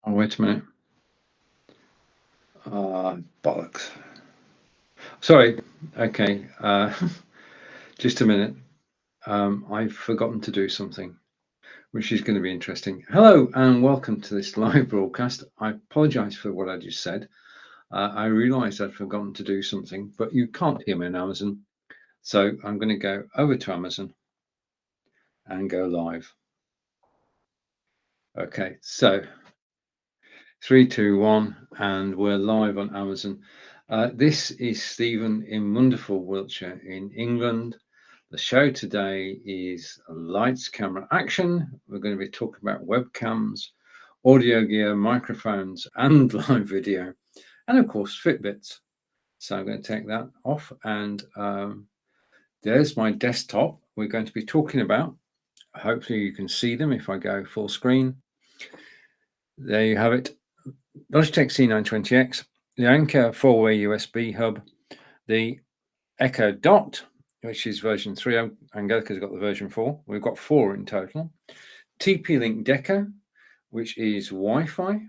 Oh, wait a minute. Bollocks. Sorry. Okay. Just a minute. I've forgotten to do something, which is going to be interesting. Hello and welcome to this live broadcast. I apologize for what I just said. I realized I'd forgotten to do something, but you can't hear me on Amazon. So I'm going to go over to Amazon and go live. Okay. So 3, 2, 1, and we're live on Amazon. This is Stephen in wonderful Wiltshire in England. The show today is Lights, Camera, Action. We're going to be talking about webcams, audio gear, microphones, and live video, and of course, Fitbits. So I'm going to take that off, and there's my desktop. We're going to be talking about, hopefully you can see them if I go full screen. There you have it. Logitech C920X, the Anker 4-way USB hub, the Echo Dot, which is version 3. Angelica's got the version 4. We've got 4 in total. TP-Link Deco, which is Wi-Fi.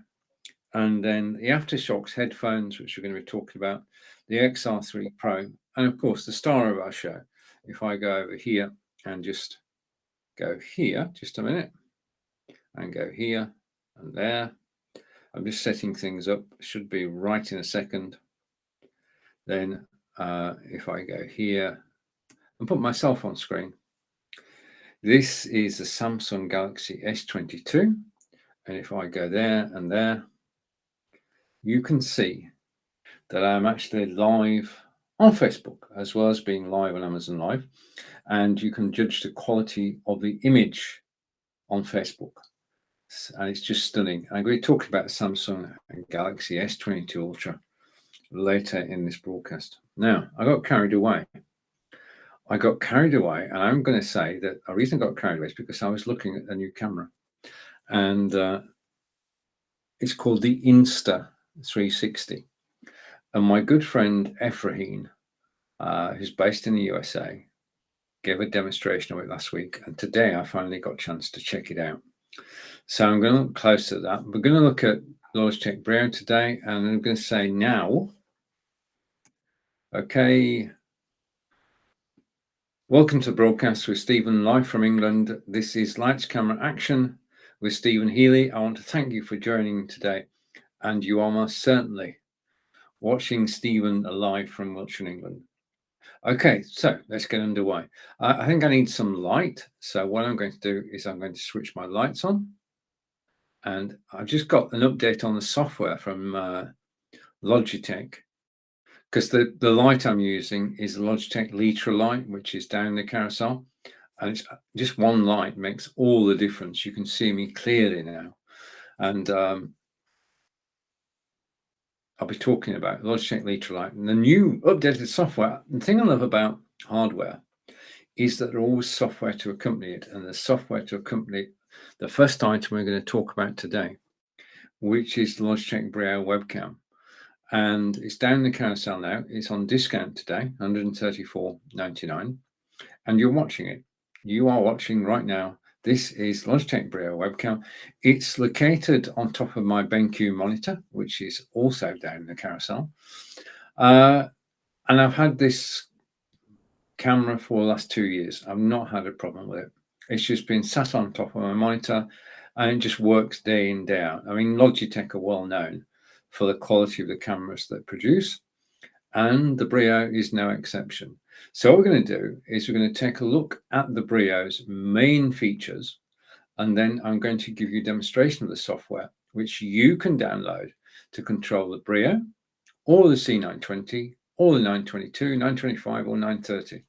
And then the Aftershocks headphones, which we're going to be talking about, the XR3 Pro, and of course the star of our show. If I go over here and just go here, just a minute, and go here and there. I'm just setting things up. Should be right in a second. Then if I go here and put myself on screen, this is the Samsung Galaxy S22. And if I go there and there, you can see that I'm actually live on Facebook as well as being live on Amazon Live. And you can judge the quality of the image on Facebook. And it's just stunning. I'm going to talk about the Samsung Galaxy S22 Ultra later in this broadcast. Now, I got carried away. And I'm going to say that the reason I got carried away is because I was looking at a new camera, and it's called the Insta 360. And my good friend Ephraim, who's based in the USA, gave a demonstration of it last week, and today I finally got a chance to check it out. So I'm going to look closer at that. We're going to look at Logitech Brio today, and I'm going to say now, okay, welcome to the broadcast with Stephen, live from England. This is Lights, Camera, Action with Stephen Healey. I want to thank you for joining today, and you are most certainly watching Stephen live from Wiltshire, England. Okay, so let's get underway. I think I need some light. So what I'm going to do is I'm going to switch my lights on. And I've just got an update on the software from Logitech, because the light I'm using is Logitech Litra light, which is down the carousel. And it's just one light makes all the difference. You can see me clearly now. And I'll be talking about Logitech Litra light and the new updated software. The thing I love about hardware is that there's always software to accompany it, and the software to accompany the first item we're going to talk about today, which is the Logitech Brio webcam. And it's down the carousel now. It's on discount today, $134.99. And you're watching it. You are watching right now. This is Logitech Brio webcam. It's located on top of my BenQ monitor, which is also down the carousel. And I've had this camera for the last 2 years. I've not had a problem with it. It's just been sat on top of my monitor, and it just works day in, day out. I mean, Logitech are well known for the quality of the cameras they produce, and the Brio is no exception. So what we're going to do is we're going to take a look at the Brio's main features, and then I'm going to give you a demonstration of the software, which you can download to control the Brio, or the C920, or the 922, 925, or 930.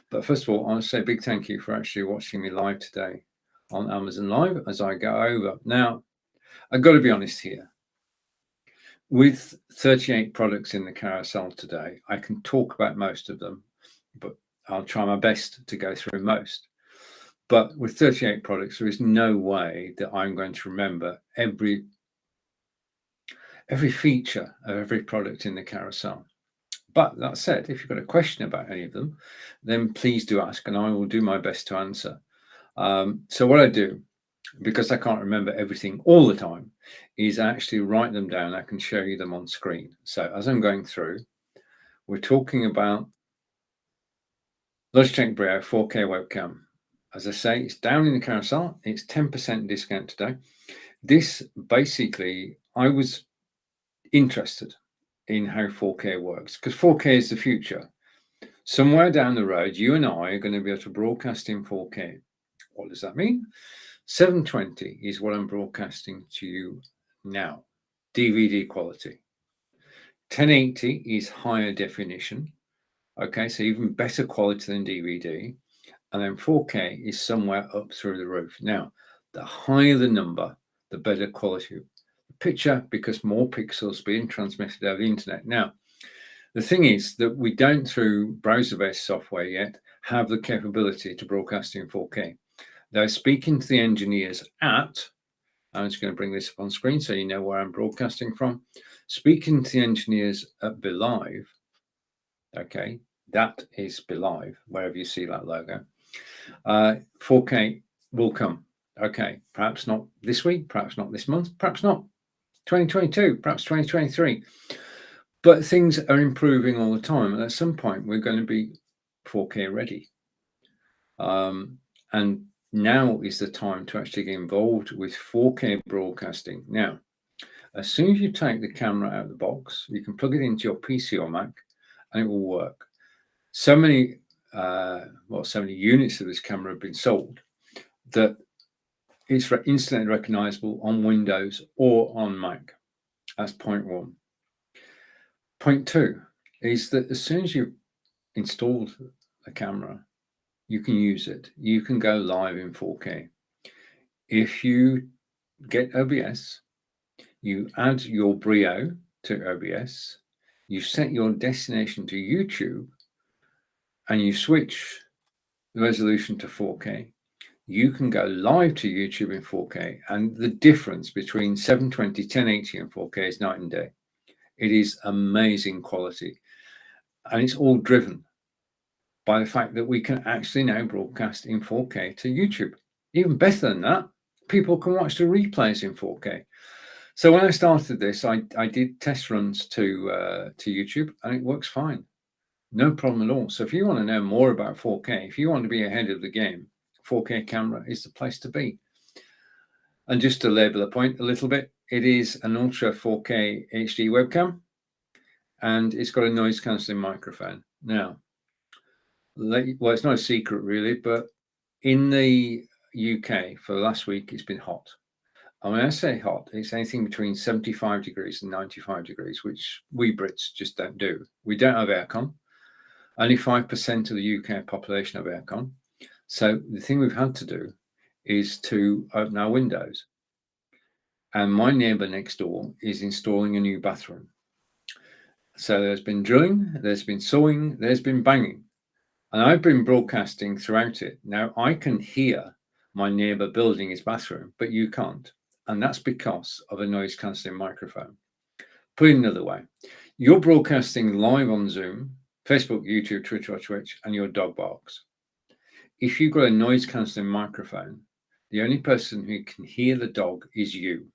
But first of all, I want to say a big thank you for actually watching me live today on Amazon Live as I go over. Now, I've got to be honest here. With 38 products in the carousel today, I can talk about most of them, but I'll try my best to go through most. But with 38 products, there is no way that I'm going to remember every feature of every product in the carousel. But that said, if you've got a question about any of them, then please do ask, and I will do my best to answer. So what I do, because I can't remember everything all the time, is actually write them down. I can show you them on screen. So as I'm going through, we're talking about Logitech Brio 4K webcam. As I say, it's down in the carousel. It's 10% discount today. This basically, I was interested in how 4K works because 4K is the future. Somewhere down the road, you and I are going to be able to broadcast in 4K. What does that mean? 720 is what I'm broadcasting to you now, DVD quality. 1080 is higher definition. Okay, so even better quality than DVD. And then 4K is somewhere up through the roof. Now, the higher the number, the better quality of the picture because more pixels being transmitted over the internet. Now, the thing is that we don't, through browser-based software yet, have the capability to broadcast in 4K. They're speaking to the engineers at, I'm just going to bring this up on screen so you know where I'm broadcasting from. Speaking to the engineers at Belive, okay, that is Belive, wherever you see that logo. 4K will come. Okay, perhaps not this week, perhaps not this month, perhaps not 2022, perhaps 2023. But things are improving all the time. And at some point, we're going to be 4K ready. And now is the time to actually get involved with 4K broadcasting. Now, as soon as you take the camera out of the box, you can plug it into your PC or Mac and it will work. So many units of this camera have been sold that it's instantly recognizable on Windows or on Mac. That's point one. Point two is that as soon as you've installed the camera, you can use it. You can go live in 4K. If you get OBS, you add your Brio to OBS, you set your destination to YouTube, and you switch the resolution to 4K, you can go live to YouTube in 4K. And the difference between 720, 1080 and 4K is night and day. It is amazing quality. And it's all driven by the fact that we can actually now broadcast in 4K to YouTube. Even better than that, people can watch the replays in 4K. So when I started this, I did test runs to YouTube and it works fine. No problem at all. So if you want to know more about 4K, if you want to be ahead of the game, 4K camera is the place to be. And just to label the point a little bit, it is an Ultra 4K HD webcam and it's got a noise cancelling microphone. Now, well, it's not a secret really, but in the UK for last week, it's been hot. And when I say hot, it's anything between 75 degrees and 95 degrees, which we Brits just don't do. We don't have aircon. Only 5% of the UK population have aircon. So the thing we've had to do is to open our windows. And my neighbour next door is installing a new bathroom. So there's been drilling, there's been sawing, there's been banging. And I've been broadcasting throughout it. Now I can hear my neighbour building his bathroom, but you can't. And that's because of a noise cancelling microphone. Put it another way, you're broadcasting live on Zoom, Facebook, YouTube, Twitter, or Twitch, and your dog barks. If you've got a noise cancelling microphone, the only person who can hear the dog is you.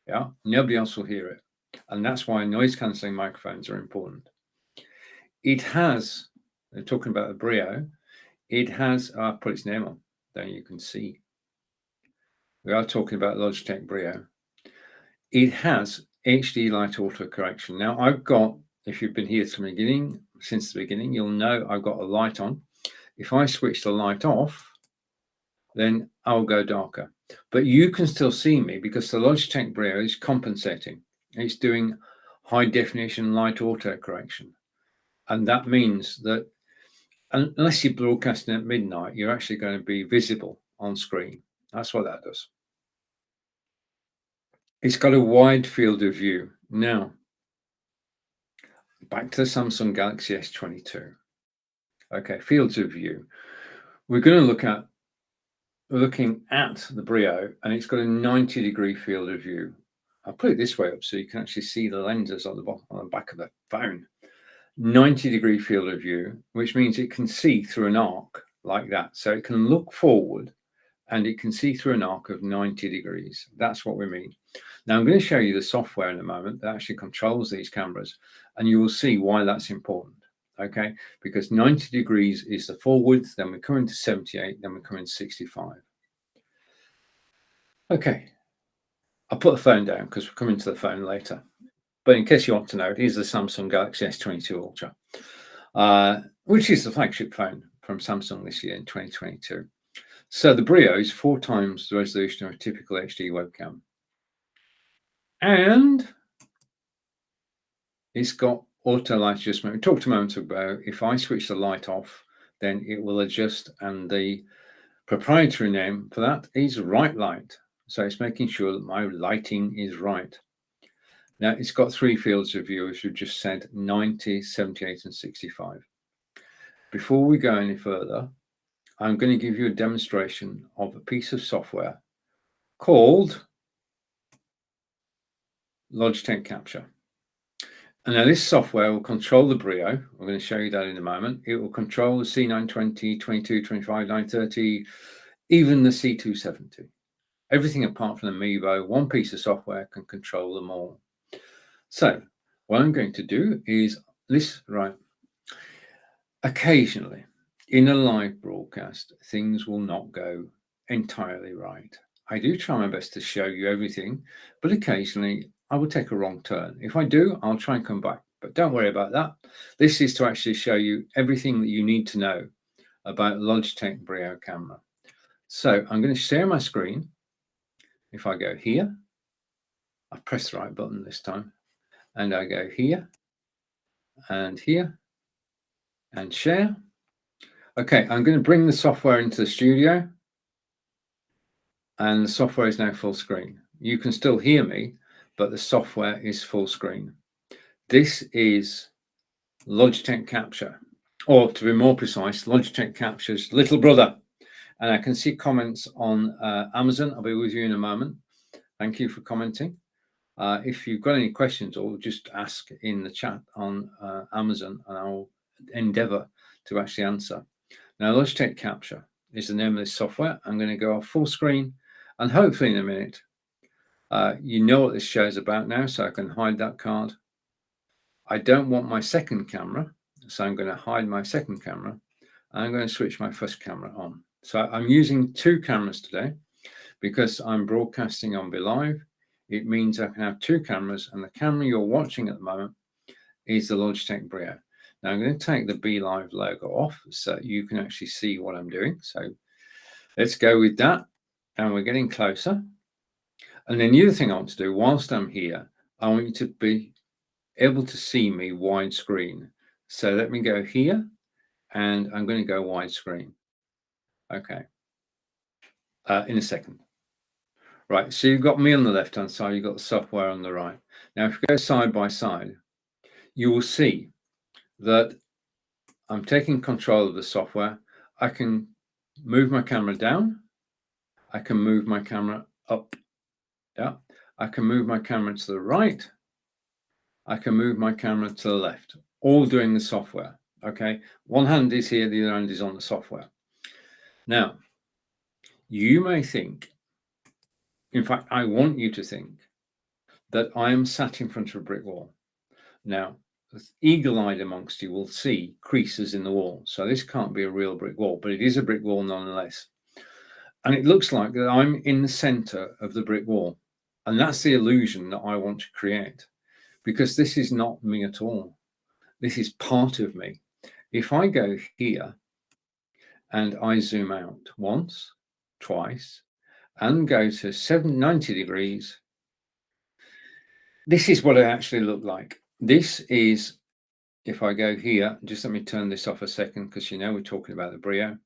Yeah, nobody else will hear it. And that's why noise cancelling microphones are important. It has, they're talking about the Brio, it has, I'll put its name on, then you can see. We are talking about Logitech Brio. It has HD light auto correction. Now I've got, if you've been here since the beginning, you'll know I've got a light on. If I switch the light off, then I'll go darker. But you can still see me because the Logitech Brio is compensating. It's doing high definition light auto correction. And that means that unless you're broadcasting at midnight, you're actually going to be visible on screen. That's what that does. It's got a wide field of view. Now, back to the Samsung Galaxy S22. Okay, fields of view. We're looking at the Brio, and it's got a 90-degree field of view. I'll put it this way up so you can actually see the lenses on the back of the phone. 90-degree field of view, which means it can see through an arc like that. So it can look forward and it can see through an arc of 90 degrees. That's what we mean. Now I'm going to show you the software in a moment that actually controls these cameras, and you will see why that's important. Okay, because 90 degrees is the full width, then we come into 78, then we come into 65. Okay, I'll put the phone down because we're coming to the phone later. But in case you want to know, here's the Samsung Galaxy S22 Ultra, which is the flagship phone from Samsung this year in 2022. So the Brio is 4 times the resolution of a typical HD webcam. And it's got auto light adjustment. We talked a moment ago, if I switch the light off, then it will adjust, and the proprietary name for that is right light. So it's making sure that my lighting is right. Now it's got 3 fields of view, as we just said, 90, 78, and 65. Before we go any further, I'm going to give you a demonstration of a piece of software called Logitech Capture. And now this software will control the Brio. I'm going to show you that in a moment. It will control the C920, 22, 25, 930, even the C270. Everything apart from the Mevo, one piece of software can control them all. So what I'm going to do is this, right. Occasionally in a live broadcast, things will not go entirely right. I do try my best to show you everything, but occasionally I will take a wrong turn. If I do, I'll try and come back, but don't worry about that. This is to actually show you everything that you need to know about Logitech Brio camera. So I'm going to share my screen. If I go here, I press the right button this time, and I go here and here and share. Okay, I'm going to bring the software into the studio, and the software is now full screen. You can still hear me, but the software is full screen. This is Logitech Capture, or to be more precise, Logitech Capture's little brother. And I can see comments on Amazon. I'll be with you in a moment. Thank you for commenting. If you've got any questions, or just ask in the chat on Amazon, and I'll endeavor to actually answer. Now, Logitech Capture is the name of this software. I'm going to go off full screen, and hopefully in a minute, you know what this show is about now, so I can hide that card. I don't want my second camera, so I'm going to hide my second camera, and I'm going to switch my first camera on. So I'm using 2 cameras today because I'm broadcasting on BeLive. It means I can have 2 cameras, and the camera you're watching at the moment is the Logitech Brio. Now I'm going to take the BeLive logo off so you can actually see what I'm doing. So let's go with that, and we're getting closer. And then the other thing I want to do whilst I'm here, I want you to be able to see me widescreen. So let me go here, and I'm going to go widescreen. Okay. In a second. Right, so you've got me on the left-hand side, you've got the software on the right. Now, if you go side by side, you will see that I'm taking control of the software. I can move my camera down. I can move my camera up. Yeah. I can move my camera to the right. I can move my camera to the left, all doing the software. Okay. One hand is here, the other hand is on the software. Now, you may think, in fact, I want you to think that I am sat in front of a brick wall. Now, eagle-eyed amongst you will see creases in the wall. So this can't be a real brick wall, but it is a brick wall nonetheless. And it looks like that I'm in the center of the brick wall. And that's the illusion that I want to create, because this is not me at all. This is part of me. If I go here and I zoom out once, twice, and go to 90 degrees, this is what I actually look like. This is, if I go here, just let me turn this off a second, because you know we're talking about the Brio.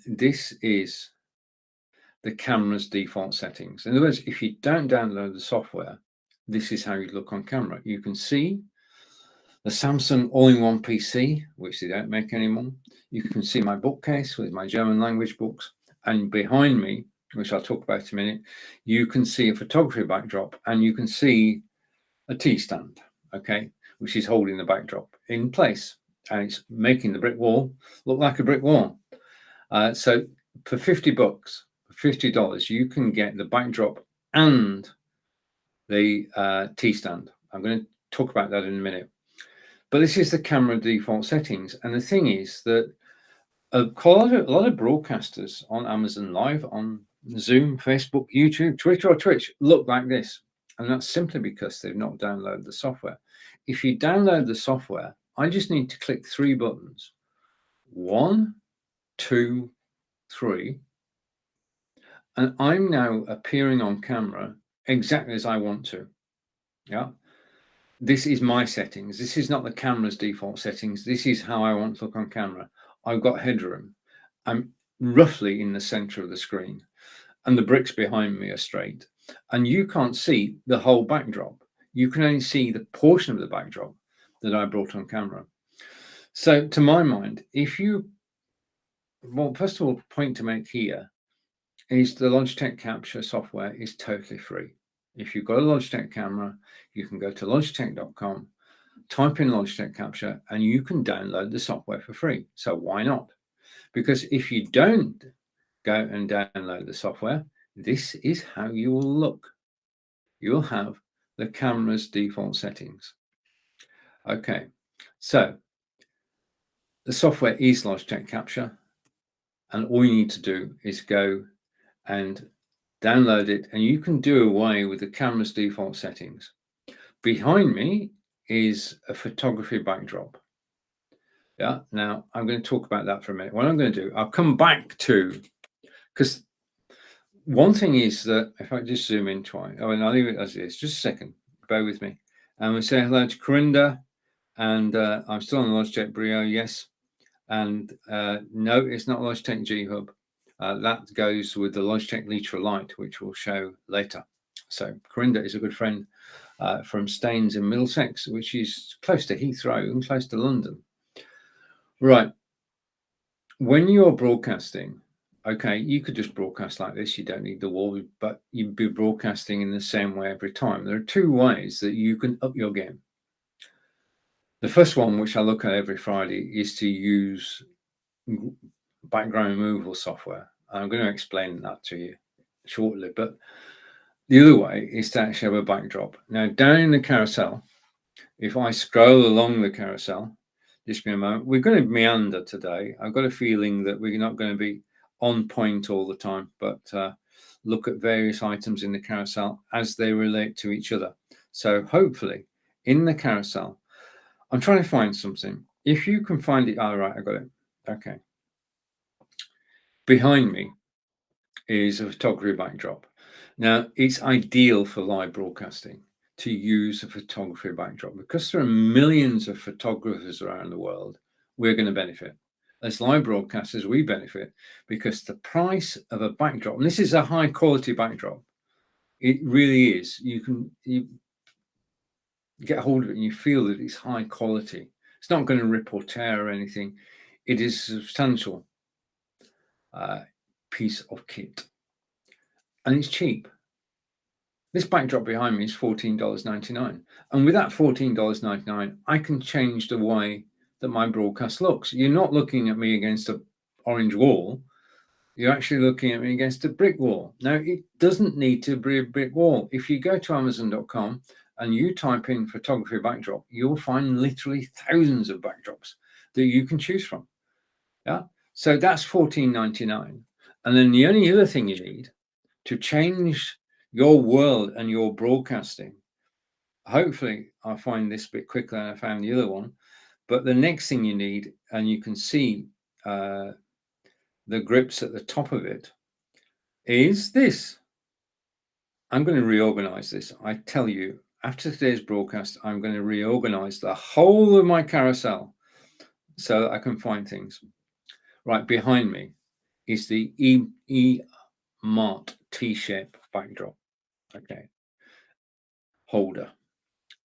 This is the camera's default settings. In other words, if you don't download the software, this is how you look on camera. You can see the Samsung all-in-one PC, which they don't make anymore. You can see my bookcase with my German language books. And behind me, which I'll talk about in a minute, you can see a photography backdrop, and you can see a tea stand, okay, which is holding the backdrop in place. And it's making the brick wall look like a brick wall. So for $50, $50, you can get the backdrop and the T stand. I'm going to talk about that in a minute. But this is the camera default settings. And the thing is that a lot of broadcasters on Amazon Live, on Zoom, Facebook, YouTube, Twitter, or Twitch look like this. And that's simply because they've not downloaded the software. If you download the software, I just need to click 3 buttons. 1, 2, 3. And I'm now appearing on camera exactly as I want to. Yeah. This is my settings. This is not the camera's default settings. This is how I want to look on camera. I've got headroom. I'm roughly in the center of the screen, and the bricks behind me are straight. And you can't see the whole backdrop. You can only see the portion of the backdrop that I brought on camera. So to my mind, well, first of all, point to make here is the Logitech Capture software is totally free. If you've got a Logitech camera, you can go to logitech.com, type in Logitech Capture, and you can download the software for free. So why not? Because if you don't go and download the software, this is how you will look. You'll have the camera's default settings. Okay, so the software is Logitech Capture, and all you need to do is go and download it, and you can do away with the camera's default settings. Behind me is a photography backdrop. Yeah, now I'm going to talk about that for a minute. What I'm going to do, I'll come back to, because one thing is that if I just zoom in twice, and I'll leave it as it is, just a second, bear with me. And we say hello to Corinda, and I'm still on the Logitech Brio, yes. And no, it's not Logitech G Hub. That goes with the Logitech Litra Lite, which we'll show later. So Corinda is a good friend from Staines in Middlesex, which is close to Heathrow and close to London. Right. When you're broadcasting, okay, you could just broadcast like this. You don't need the wall, but you'd be broadcasting in the same way every time. There are 2 ways that you can up your game. The first one, which I look at every Friday, is to use background removal software. I'm going to explain that to you shortly, but the other way is to actually have a backdrop. Now, down in the carousel, if I scroll along the carousel, just be a moment, we're going to meander today. I've got a feeling that we're not going to be on point all the time, but look at various items in the carousel as they relate to each other. So hopefully in the carousel, I'm trying to find something. If you can find it, all right, I got it. Okay. Behind me is a photography backdrop. Now, it's ideal for live broadcasting to use a photography backdrop because there are millions of photographers around the world. We're going to benefit. As live broadcasters, we benefit because the price of a backdrop, and this is a high quality backdrop, it really is. You get hold of it and you feel that it's high quality. It's not going to rip or tear or anything. It is a substantial piece of kit, and it's cheap. This backdrop behind me is $14.99, and with that $14.99, I can change the way that my broadcast looks. You're not looking at me against an orange wall. You're actually looking at me against a brick wall. Now, it doesn't need to be a brick wall. If you go to Amazon.com and you type in photography backdrop, you'll find literally thousands of backdrops that you can choose from. Yeah, so that's $14.99. And then the only other thing you need to change your world and your broadcasting, hopefully I'll find this bit quicker than I found the other one, but the next thing you need, and you can see the grips at the top of it, is this. I'm going to reorganize this. I tell you, after today's broadcast, I'm going to reorganize the whole of my carousel so that I can find things. Right behind me is the E-Mart T-shape backdrop. Okay. Holder.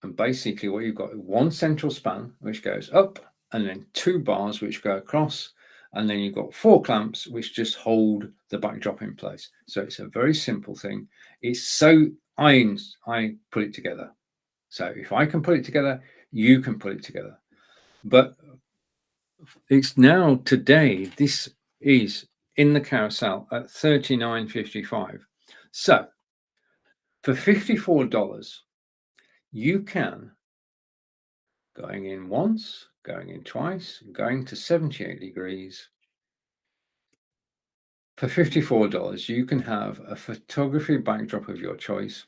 And basically what you've got is one central span, which goes up, and then 2 bars, which go across. And then you've got 4 clamps, which just hold the backdrop in place. So it's a very simple thing. It's so I put it together. So if I can put it together, you can put it together. But it's now today, this is in the carousel at $39.55. So for $54, you can, going in once, going in twice, going to 78 degrees. For $54, you can have a photography backdrop of your choice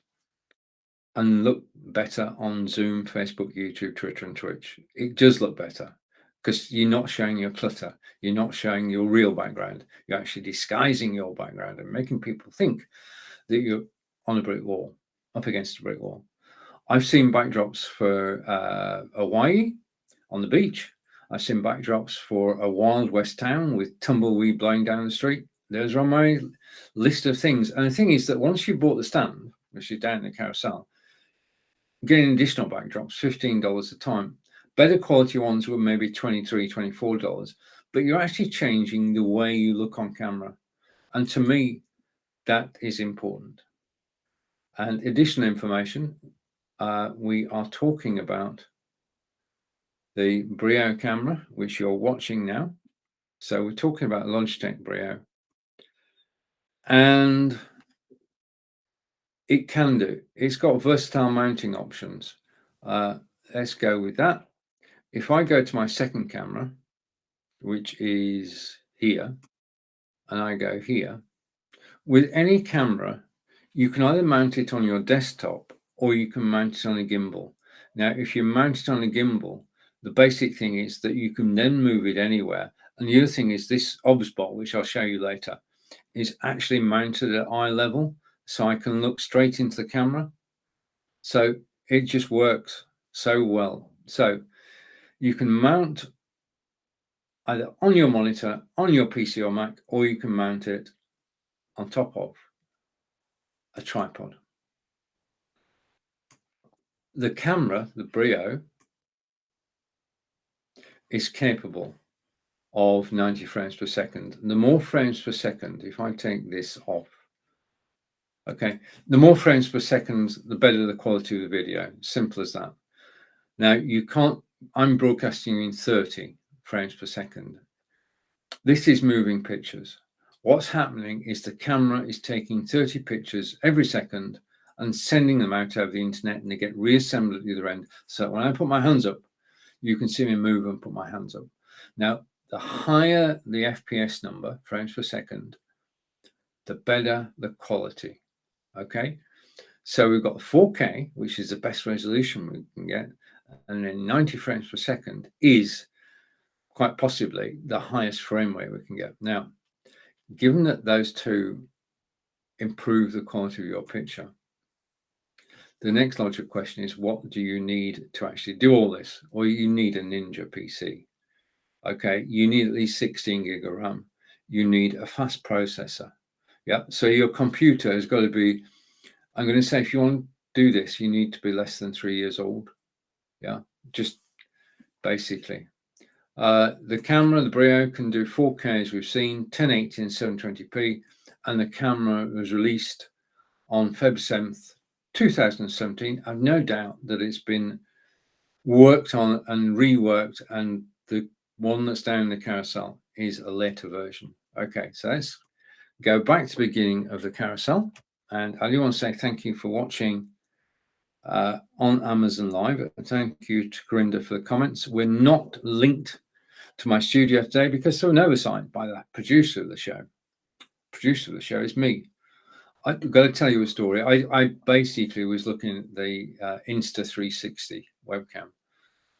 and look better on Zoom, Facebook, YouTube, Twitter, and Twitch. It does look better because you're not showing your clutter. You're not showing your real background. You're actually disguising your background and making people think that you're on a brick wall, up against a brick wall. I've seen backdrops for Hawaii on the beach. I've seen backdrops for a Wild West town with tumbleweed blowing down the street. Those are on my list of things. And the thing is that once you bought the stand, which is down in the carousel, getting additional backdrops, $15 a time. Better quality ones were maybe $23, $24, but you're actually changing the way you look on camera. And to me, that is important. And additional information, we are talking about the Brio camera, which you're watching now. So we're talking about Logitech Brio. And it can do. It's got versatile mounting options. Let's go with that. If I go to my second camera, which is here, and I go here, with any camera, you can either mount it on your desktop or you can mount it on a gimbal. Now, if you mount it on a gimbal, the basic thing is that you can then move it anywhere. And the other thing is this OBSBot, which I'll show you later, is actually mounted at eye level, so I can look straight into the camera. So it just works so well. So you can mount either on your monitor, on your PC or Mac, or you can mount it on top of a tripod. The camera, the Brio, is capable of 90 frames per second. The more frames per second, if I take this off, okay, the more frames per second, the better the quality of the video. Simple as that. Now, you can't, I'm broadcasting in 30 frames per second. This is moving pictures. What's happening is the camera is taking 30 pictures every second and sending them out over the internet, and they get reassembled at the other end. So when I put my hands up, you can see me move and put my hands up. Now, the higher the FPS number, frames per second, the better the quality. Okay, so we've got 4K, which is the best resolution we can get, and then 90 frames per second is quite possibly the highest frame rate we can get. Now, given that those two improve the quality of your picture, the next logical question is, what do you need to actually do all this? Well, you need a Ninja PC. Okay, you need at least 16 gig of RAM. You need a fast processor. Yeah, so your computer has got to be, I'm going to say, if you want to do this, you need to be less than 3 years old. Yeah, just basically. The camera, the Brio, can do 4K as we've seen, 1080 and 720p, and the camera was released on Feb 7th, 2017. I've no doubt that it's been worked on and reworked, and the one that's down in the carousel is a later version. Okay, so let's go back to the beginning of the carousel. And I do want to say thank you for watching on Amazon Live. Thank you to Corinda for the comments. We're not linked to my studio today because there was an oversight by the producer of the show. Producer of the show is me. I've got to tell you a story. I basically was looking at the Insta360 webcam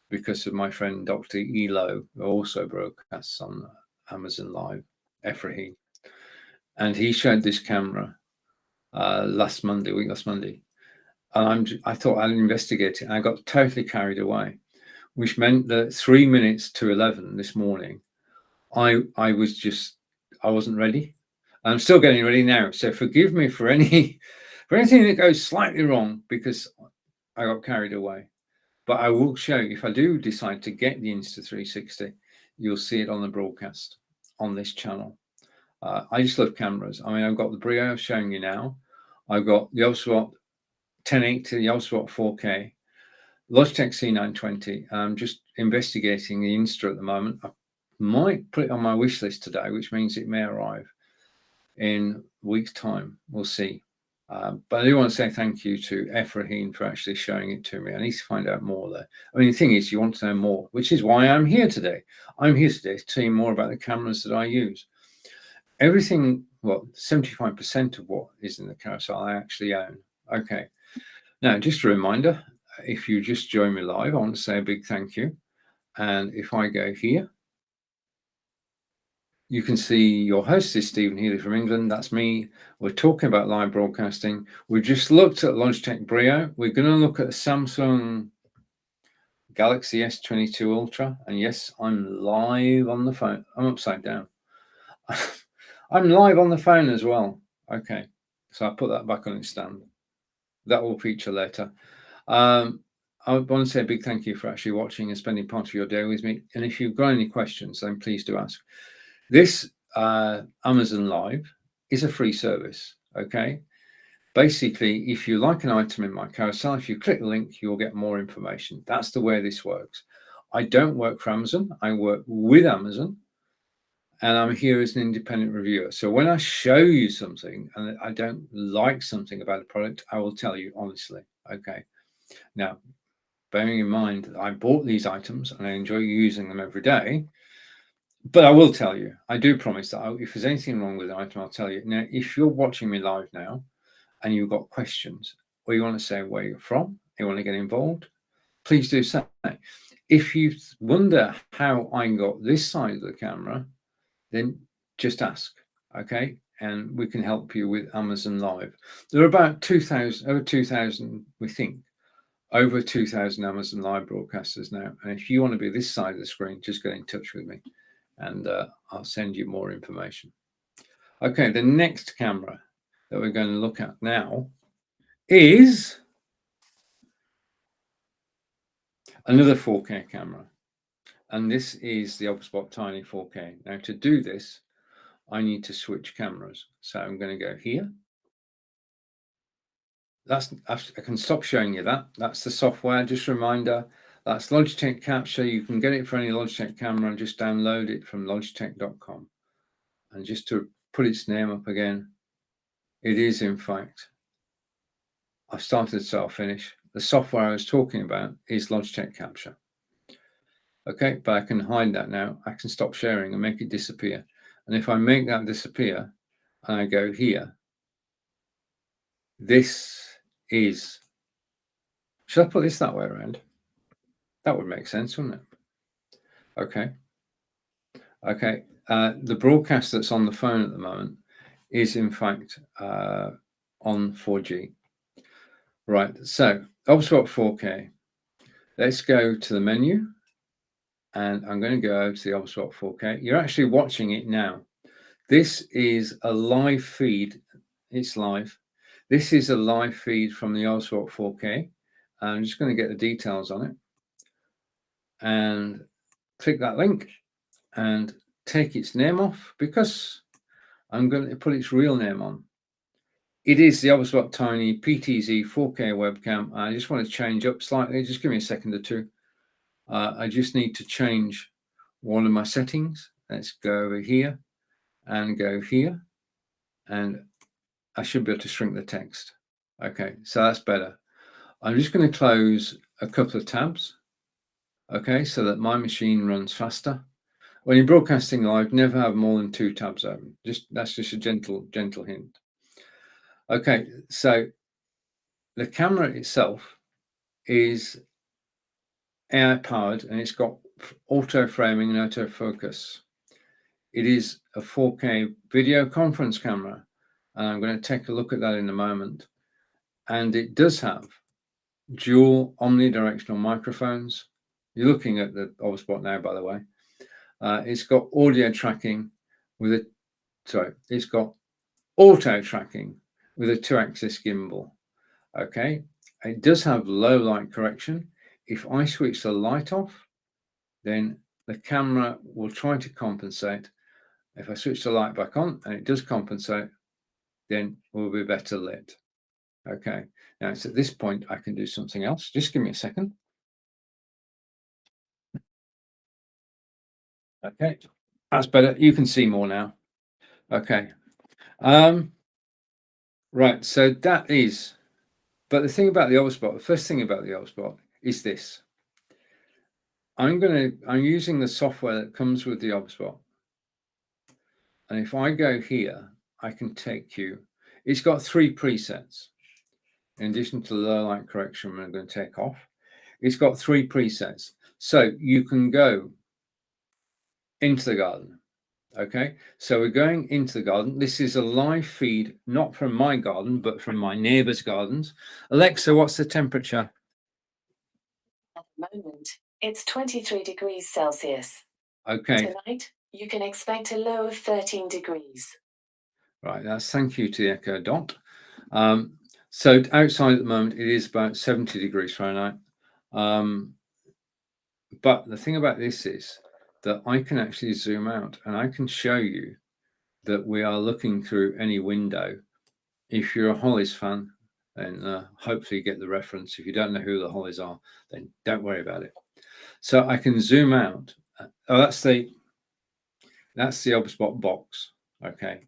because of my friend Dr. Elo, who also broadcasts on Amazon Live, Efrahi. And he showed this camera last Monday. And I thought I'd investigate it. And I got totally carried away, which meant that 3 minutes to 11 this morning, I wasn't ready. I'm still getting ready now. So forgive me for anything that goes slightly wrong because I got carried away. But I will show you, if I do decide to get the Insta360, you'll see it on the broadcast on this channel. I just love cameras. I mean, I've got the Brio showing you now. I've got the OBSBot 1080, the OBSBot 4K, Logitech C920. I'm just investigating the Insta at the moment. I might put it on my wish list today, which means it may arrive. in a week's time. We'll see. But I do want to say thank you to Ephraim for actually showing it to me. I need to find out more there. I mean, the thing is, you want to know more, which is why I'm here today. I'm here today to tell you more about the cameras that I use. Everything, well, 75% of what is in the carousel I actually own. Okay. Now, just a reminder, if you just join me live, I want to say a big thank you. And if I go here, you can see your host is Stephen Healey from England. That's me. We're talking about live broadcasting. We've just looked at Logitech Brio. We're going to look at the Samsung Galaxy S22 Ultra. And yes, I'm live on the phone. I'm upside down. I'm live on the phone as well. Okay. So I'll put that back on its stand. That will feature later. I want to say a big thank you for actually watching and spending part of your day with me. And if you've got any questions, then please do ask. This Amazon Live is a free service, okay? Basically, if you like an item in my carousel, if you click the link, you'll get more information. That's the way this works. I don't work for Amazon. I work with Amazon, and I'm here as an independent reviewer. So when I show you something and I don't like something about a product, I will tell you honestly, okay? Now, bearing in mind that I bought these items and I enjoy using them every day, but I will tell you, I do promise that if there's anything wrong with the item, I'll tell you. Now, if you're watching me live now and you've got questions or you want to say where you're from, you want to get involved, please do say. If you wonder how I got this side of the camera, then just ask, okay? And we can help you with Amazon Live. There are about 2,000, over 2,000, we think, over 2,000 Amazon Live broadcasters now. And if you want to be this side of the screen, just get in touch with me and I'll send you more information. Okay, the next camera that we're going to look at now is another 4K camera. And this is the Ultraspot Tiny 4K. Now to do this, I need to switch cameras. So I'm going to go here. I can stop showing you that. That's the software. Just a reminder, that's Logitech Capture. You can get it for any Logitech camera and just download it from logitech.com. And just to put its name up again, it is in fact, I've started start finish. The software I was talking about is Logitech Capture. Okay, but I can hide that now. I can stop sharing and make it disappear. And if I make that disappear and I go here, this is, should I put this that way around? That would make sense, wouldn't it? Okay. Okay. The broadcast that's on the phone at the moment is in fact on 4G. Right. So Ultraspot 4K. Let's go to the menu. And I'm going to go to the Ultraspot 4K. You're actually watching it now. This is a live feed. It's live. This is a live feed from the Ultraspot 4K. I'm just going to get the details on it and click that link and take its name off because I'm going to put its real name on. It is the Ultraspot Tiny PTZ 4K webcam. I just want to change up slightly. Just give me a second or two. I just need to change one of my settings. Let's go over here and go here. And I should be able to shrink the text. Okay, so that's better. I'm just going to close a couple of tabs. Okay, so that my machine runs faster. When you're broadcasting live, never have more than 2 tabs open. That's just a gentle hint. Okay, so the camera itself is AI powered and it's got auto framing and autofocus. It is a 4K video conference camera, and I'm going to take a look at that in a moment. And it does have dual omnidirectional microphones. You're looking at the Ultraspot now, by the way. It's got audio tracking with it's got auto tracking with a 2-axis gimbal. Okay, it does have low light correction. If I switch the light off, then the camera will try to compensate. If I switch the light back on and it does compensate, then we'll be better lit. Okay, now it's at this point I can do something else. Just give me a second. Okay, that's better. You can see more now. Okay, Right, so that is, but the thing about the OBSpot, the first thing about the OBSpot is this. I'm using the software that comes with the OBSpot. And if I go here, I can take you, it's got 3 presets. In addition to the low light correction, I'm going to take off. It's got 3 presets. So you can go into the garden. Okay, so we're going into the garden. This is a live feed, not from my garden, but from my neighbor's gardens. Alexa, what's the temperature? At the moment, it's 23 degrees Celsius. Okay. Tonight, you can expect a low of 13 degrees. Right, that's thank you to the Echo Dot. So outside at the moment, it is about 70 degrees Fahrenheit. But the thing about this is that I can actually zoom out and I can show you that we are looking through any window. If you're a Hollies fan, then hopefully you get the reference. If you don't know who the Hollies are, then don't worry about it. So I can zoom out. Oh, that's the OBSpot box. Okay.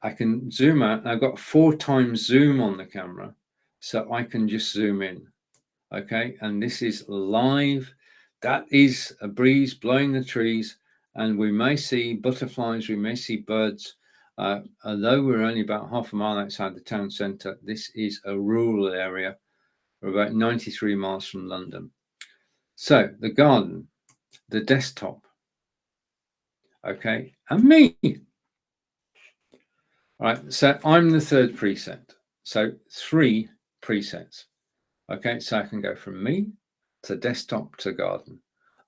I can zoom out. I've got 4 times zoom on the camera, so I can just zoom in. Okay, and this is live. That is a breeze blowing the trees, and we may see butterflies, we may see birds. Although we're only about half a mile outside the town centre, this is a rural area. We're about 93 miles from London. So the garden, the desktop, okay, and me. All right, so I'm the 3rd preset. So 3 presets. Okay, so I can go from me to desktop to garden.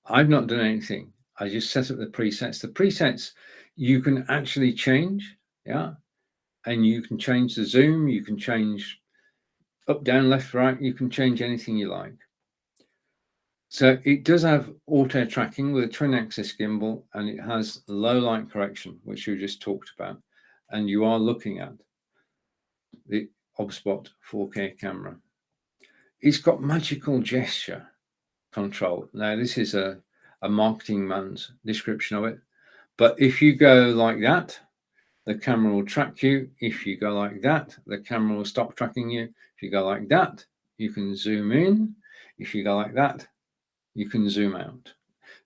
I've not done anything. I just set up the presets. The presets you can actually change, yeah, and you can change the zoom, you can change up, down, left, right, you can change anything you like. So it does have auto tracking with a twin axis gimbal, and it has low light correction, which we just talked about. And you are looking at the OBSpot 4K camera. It's got magical gesture control. Now, this is a marketing man's description of it. But if you go like that, the camera will track you. If you go like that, the camera will stop tracking you. If you go like that, you can zoom in. If you go like that, you can zoom out.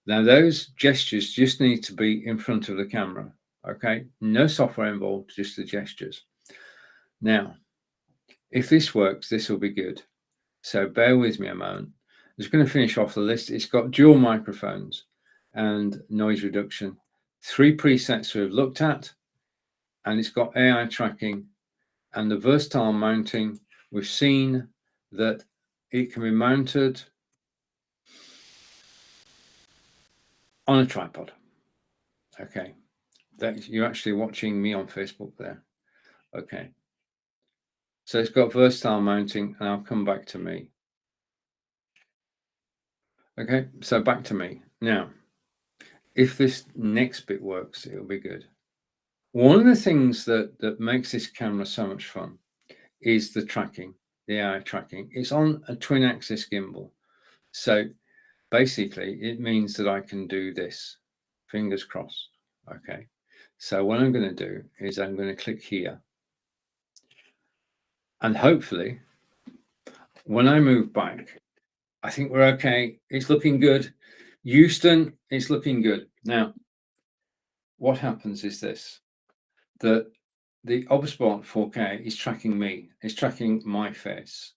Now, those gestures just need to be in front of the camera. Okay, no software involved, just the gestures. Now, if this works, this will be good. So bear with me a moment. I'm just going to finish off the list. It's got dual microphones and noise reduction. 3 presets we've looked at, and it's got AI tracking and the versatile mounting. We've seen that it can be mounted on a tripod. Okay, you're actually watching me on Facebook there. Okay, so it's got versatile mounting, and I'll come back to me. Okay, so back to me now. If this next bit works, it'll be good. One of the things that makes this camera so much fun is the tracking, the AI tracking. It's on a twin axis gimbal. So basically it means that I can do this, fingers crossed. Okay. So what I'm going to do is I'm going to click here. And hopefully when I move back, I think we're okay. It's looking good. Houston, it's looking good. Now, what happens is this, that the OBSpot 4K is tracking me. It's tracking my face.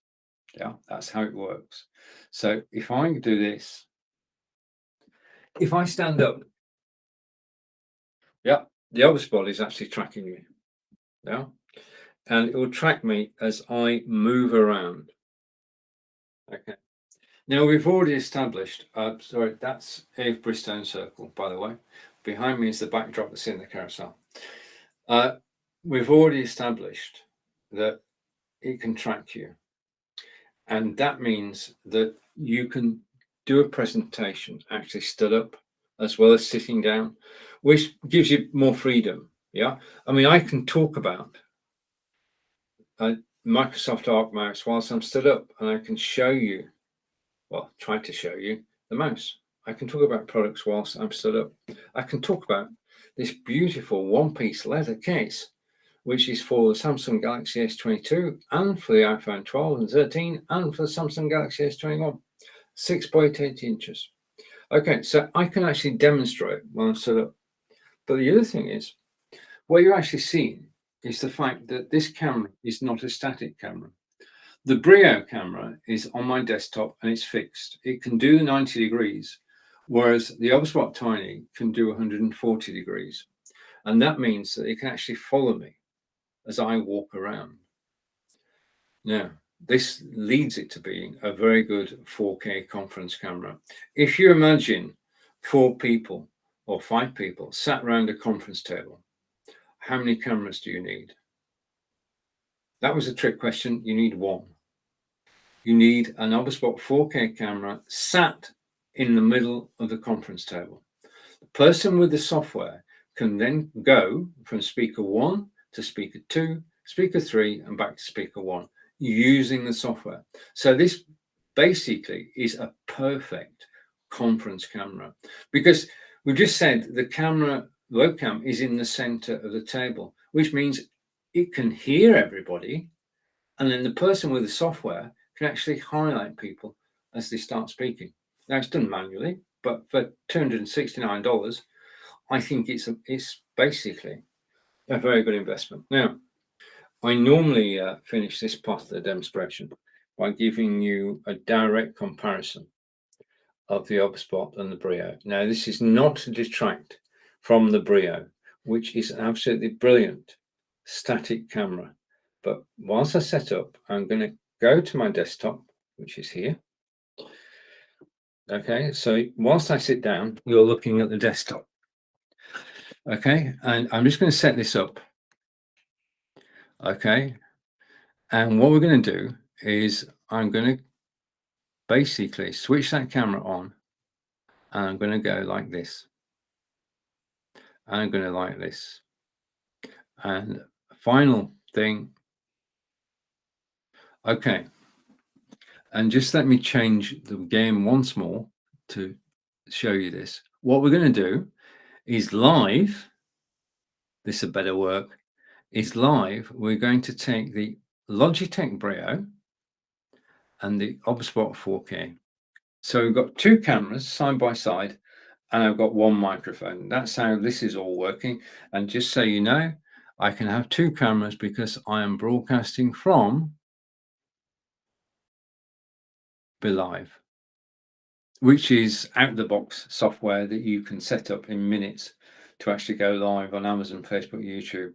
Yeah, that's how it works. So if I do this, if I stand up, yeah, the OBSpot is actually tracking me. Yeah, and it will track me as I move around. Okay. Now we've already established. Sorry, that's Avebury Stone Circle, by the way. Behind me is the backdrop that's in the carousel. We've already established that it can track you. And that means that you can do a presentation actually stood up as well as sitting down, which gives you more freedom. Yeah. I mean, I can talk about Microsoft Arc mouse whilst I'm stood up, and I can show you, well, try to show you the mouse. I can talk about products whilst I'm stood up. I can talk about this beautiful one-piece leather case which is for the Samsung Galaxy S22 and for the iPhone 12 and 13 and for the Samsung Galaxy S21. 6 by 8 inches. Okay, so I can actually demonstrate when I'm set up. But the other thing is, what you're actually seeing is the fact that this camera is not a static camera. The Brio camera is on my desktop and it's fixed. It can do 90 degrees, whereas the Obspot Tiny can do 140 degrees. And that means that it can actually follow me as I walk around. Now, this leads it to being a very good 4K conference camera. If you imagine 4 people or 5 people sat around a conference table, how many cameras do you need? That was a trick question. You need 1. You need an Obspot 4K camera sat in the middle of the conference table. The person with the software can then go from speaker 1 to speaker 2, speaker 3, and back to speaker 1 using the software. So this basically is a perfect conference camera, because we've just said the camera webcam is in the center of the table, which means it can hear everybody, and then the person with the software can actually highlight people as they start speaking. Now, it's done manually, but for $269, I think it's basically a very good investment. Now, I normally finish this part of the demonstration by giving you a direct comparison of the Obspot and the Brio. Now, this is not to detract from the Brio, which is an absolutely brilliant static camera. But whilst I set up, I'm going to go to my desktop, which is here. Okay, so whilst I sit down, you're looking at the desktop. Okay, and I'm just going to set this up. Okay, and what we're going to do is I'm going to basically switch that camera on, and I'm going to go like this. I'm going to like this. And final thing. Okay, and just let me change the game once more to show you this. What we're going to do is live. This had better work. Is live. We're going to take the Logitech Brio and the Obspot 4K. So we've got 2 cameras side by side, and I've got 1 microphone. That's how this is all working. And just so you know, I can have 2 cameras because I am broadcasting from BeLive, which is out-of-the-box software that you can set up in minutes to actually go live on Amazon, Facebook, YouTube.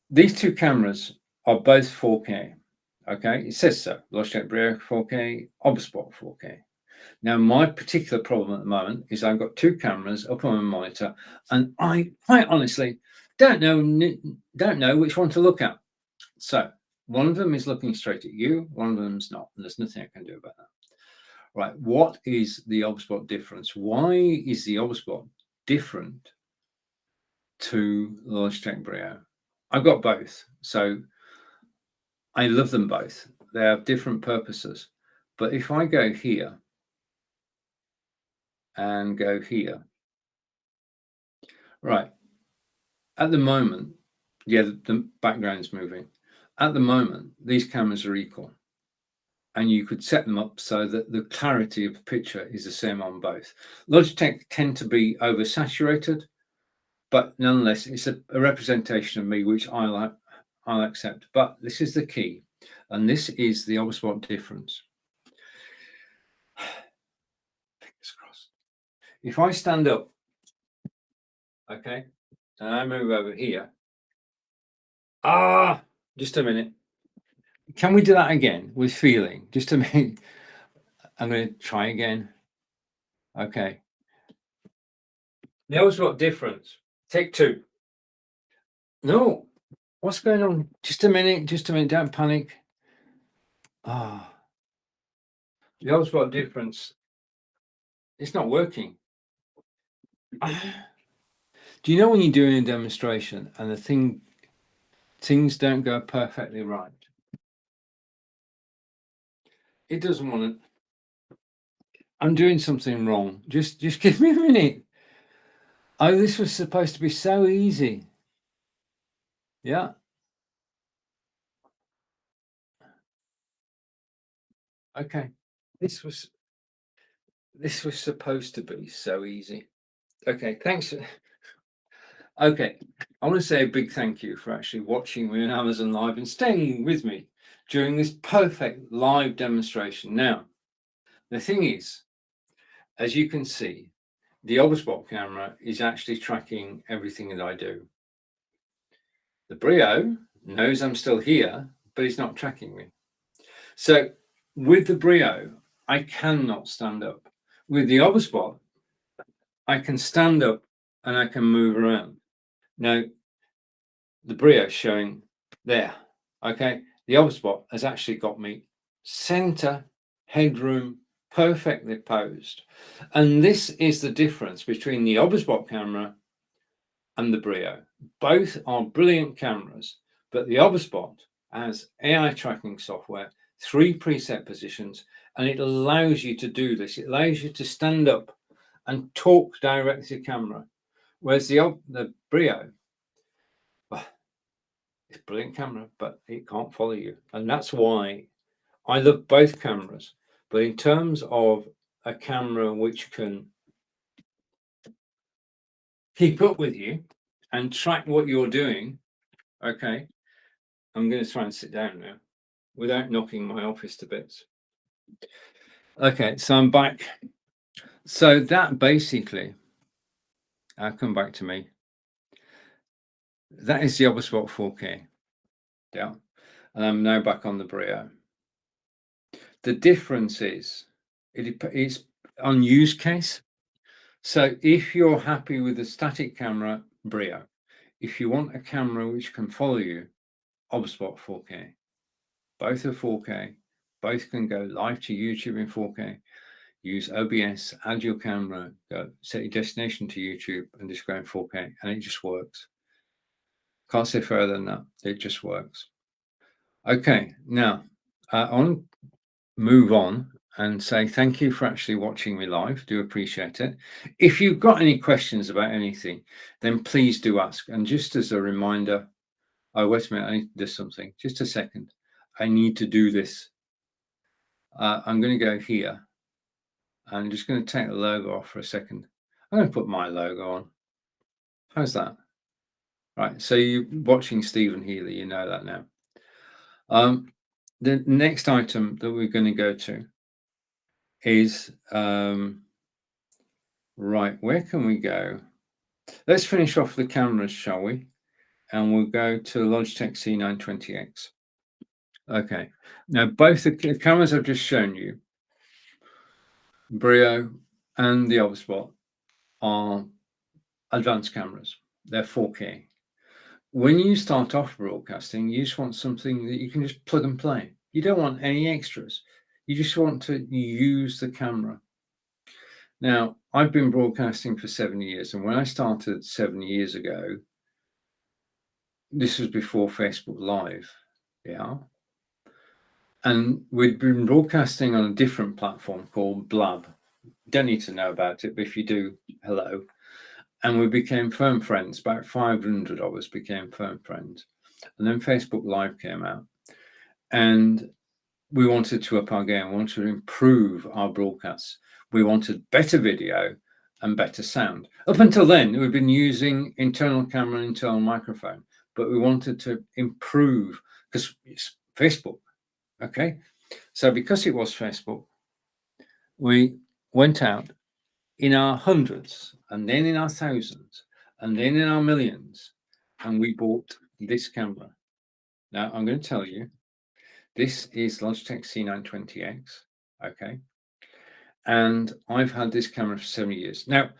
These 2 cameras are both 4K. Okay, it says so. Logitech Brio 4K, Obspot 4K. Now, my particular problem at the moment is I've got 2 cameras up on my monitor, and I quite honestly don't know which one to look at. So one of them is looking straight at you, one of them's not, and there's nothing I can do about that. Right, what is the Obspot difference? Why is the Obspot different to Logitech Brio? I've got both, so I love them both. They have different purposes. But if I go here and go here, right, at the moment, yeah, the background's moving. At the moment, these cameras are equal, and you could set them up so that the clarity of the picture is the same on both. Logitech tend to be oversaturated, but nonetheless, it's a representation of me, which I'll accept. But this is the key, and this is the Obspot difference. Fingers crossed. If I stand up, okay, and I move over here, just a minute. Can we do that again with feeling? Just a minute. I'm going to try again. Okay. The Obspot difference. Take 2. No. What's going on? Just a minute. Don't panic. The Obspot difference. It's not working. Do you know when you're doing a demonstration and things don't go perfectly right? It doesn't want to. I'm doing something wrong. Just give me a minute. Oh, this was supposed to be so easy. Yeah. Okay. This was supposed to be so easy. Okay, thanks. Okay, I want to say a big thank you for actually watching me on Amazon Live and staying with me during this perfect live demonstration. Now, the thing is, as you can see, the Obspot camera is actually tracking everything that I do. The Brio knows I'm still here, but it's not tracking me. So with the Brio, I cannot stand up. With the Obspot, I can stand up and I can move around. Now, the Brio showing there, okay? The Obspot has actually got me center, headroom, perfectly posed. And this is the difference between the Obspot camera and the Brio. Both are brilliant cameras, but the Obspot has AI tracking software, 3 preset positions, and it allows you to do this. It allows you to stand up and talk directly to camera. Whereas the Brio, well, it's a brilliant camera, but it can't follow you. And that's why I love both cameras. But in terms of a camera which can keep up with you and track what you're doing, okay, I'm going to try and sit down now without knocking my office to bits. Okay, so I'm back. So that basically, I'll come back to me. That is the Obspot 4K. Yeah. And I'm now back on the Brio. The difference is it's on use case. So if you're happy with the static camera, Brio. If you want a camera which can follow you, Obspot 4K. Both are 4K. Both can go live to YouTube in 4K. Use OBS, add your camera, go set your destination to YouTube, and just go in 4K, and it just works. Can't say further than that. It just works. Okay, now I want to move on and say thank you for actually watching me live. Do appreciate it. If you've got any questions about anything, then please do ask. And just as a reminder, oh, wait a minute, I need to do something. Just a second. I need to do this. I'm going to go here. I'm just going to take the logo off for a second. I'm going to put my logo on. How's that? Right. So you're watching Stephen Healey, you know that now. The next item that we're going to go to is, right, where can we go? Let's finish off the cameras, shall we? And we'll go to Logitech C920X. Okay. Now, both the cameras I've just shown you, Brio and the Obspot, are advanced cameras. They're 4K. When you start off broadcasting, you just want something that you can just plug and play. You don't want any extras. You just want to use the camera. Now, I've been broadcasting for 7 years, and when I started 7 years ago, this was before Facebook Live, yeah. And we'd been broadcasting on a different platform called Blab. Don't need to know about it, but if you do, hello. And we became firm friends. About 500 of us became firm friends. And then Facebook Live came out. And we wanted to up our game. We wanted to improve our broadcasts. We wanted better video and better sound. Up until then, we've been using internal camera and internal microphone, but we wanted to improve because it's Facebook. Okay. So because it was Facebook, we went out in our hundreds and then in our thousands and then in our millions, and we bought this camera. Now I'm going to tell you, this is Logitech C920X, okay? And I've had this camera for 7 years. Now,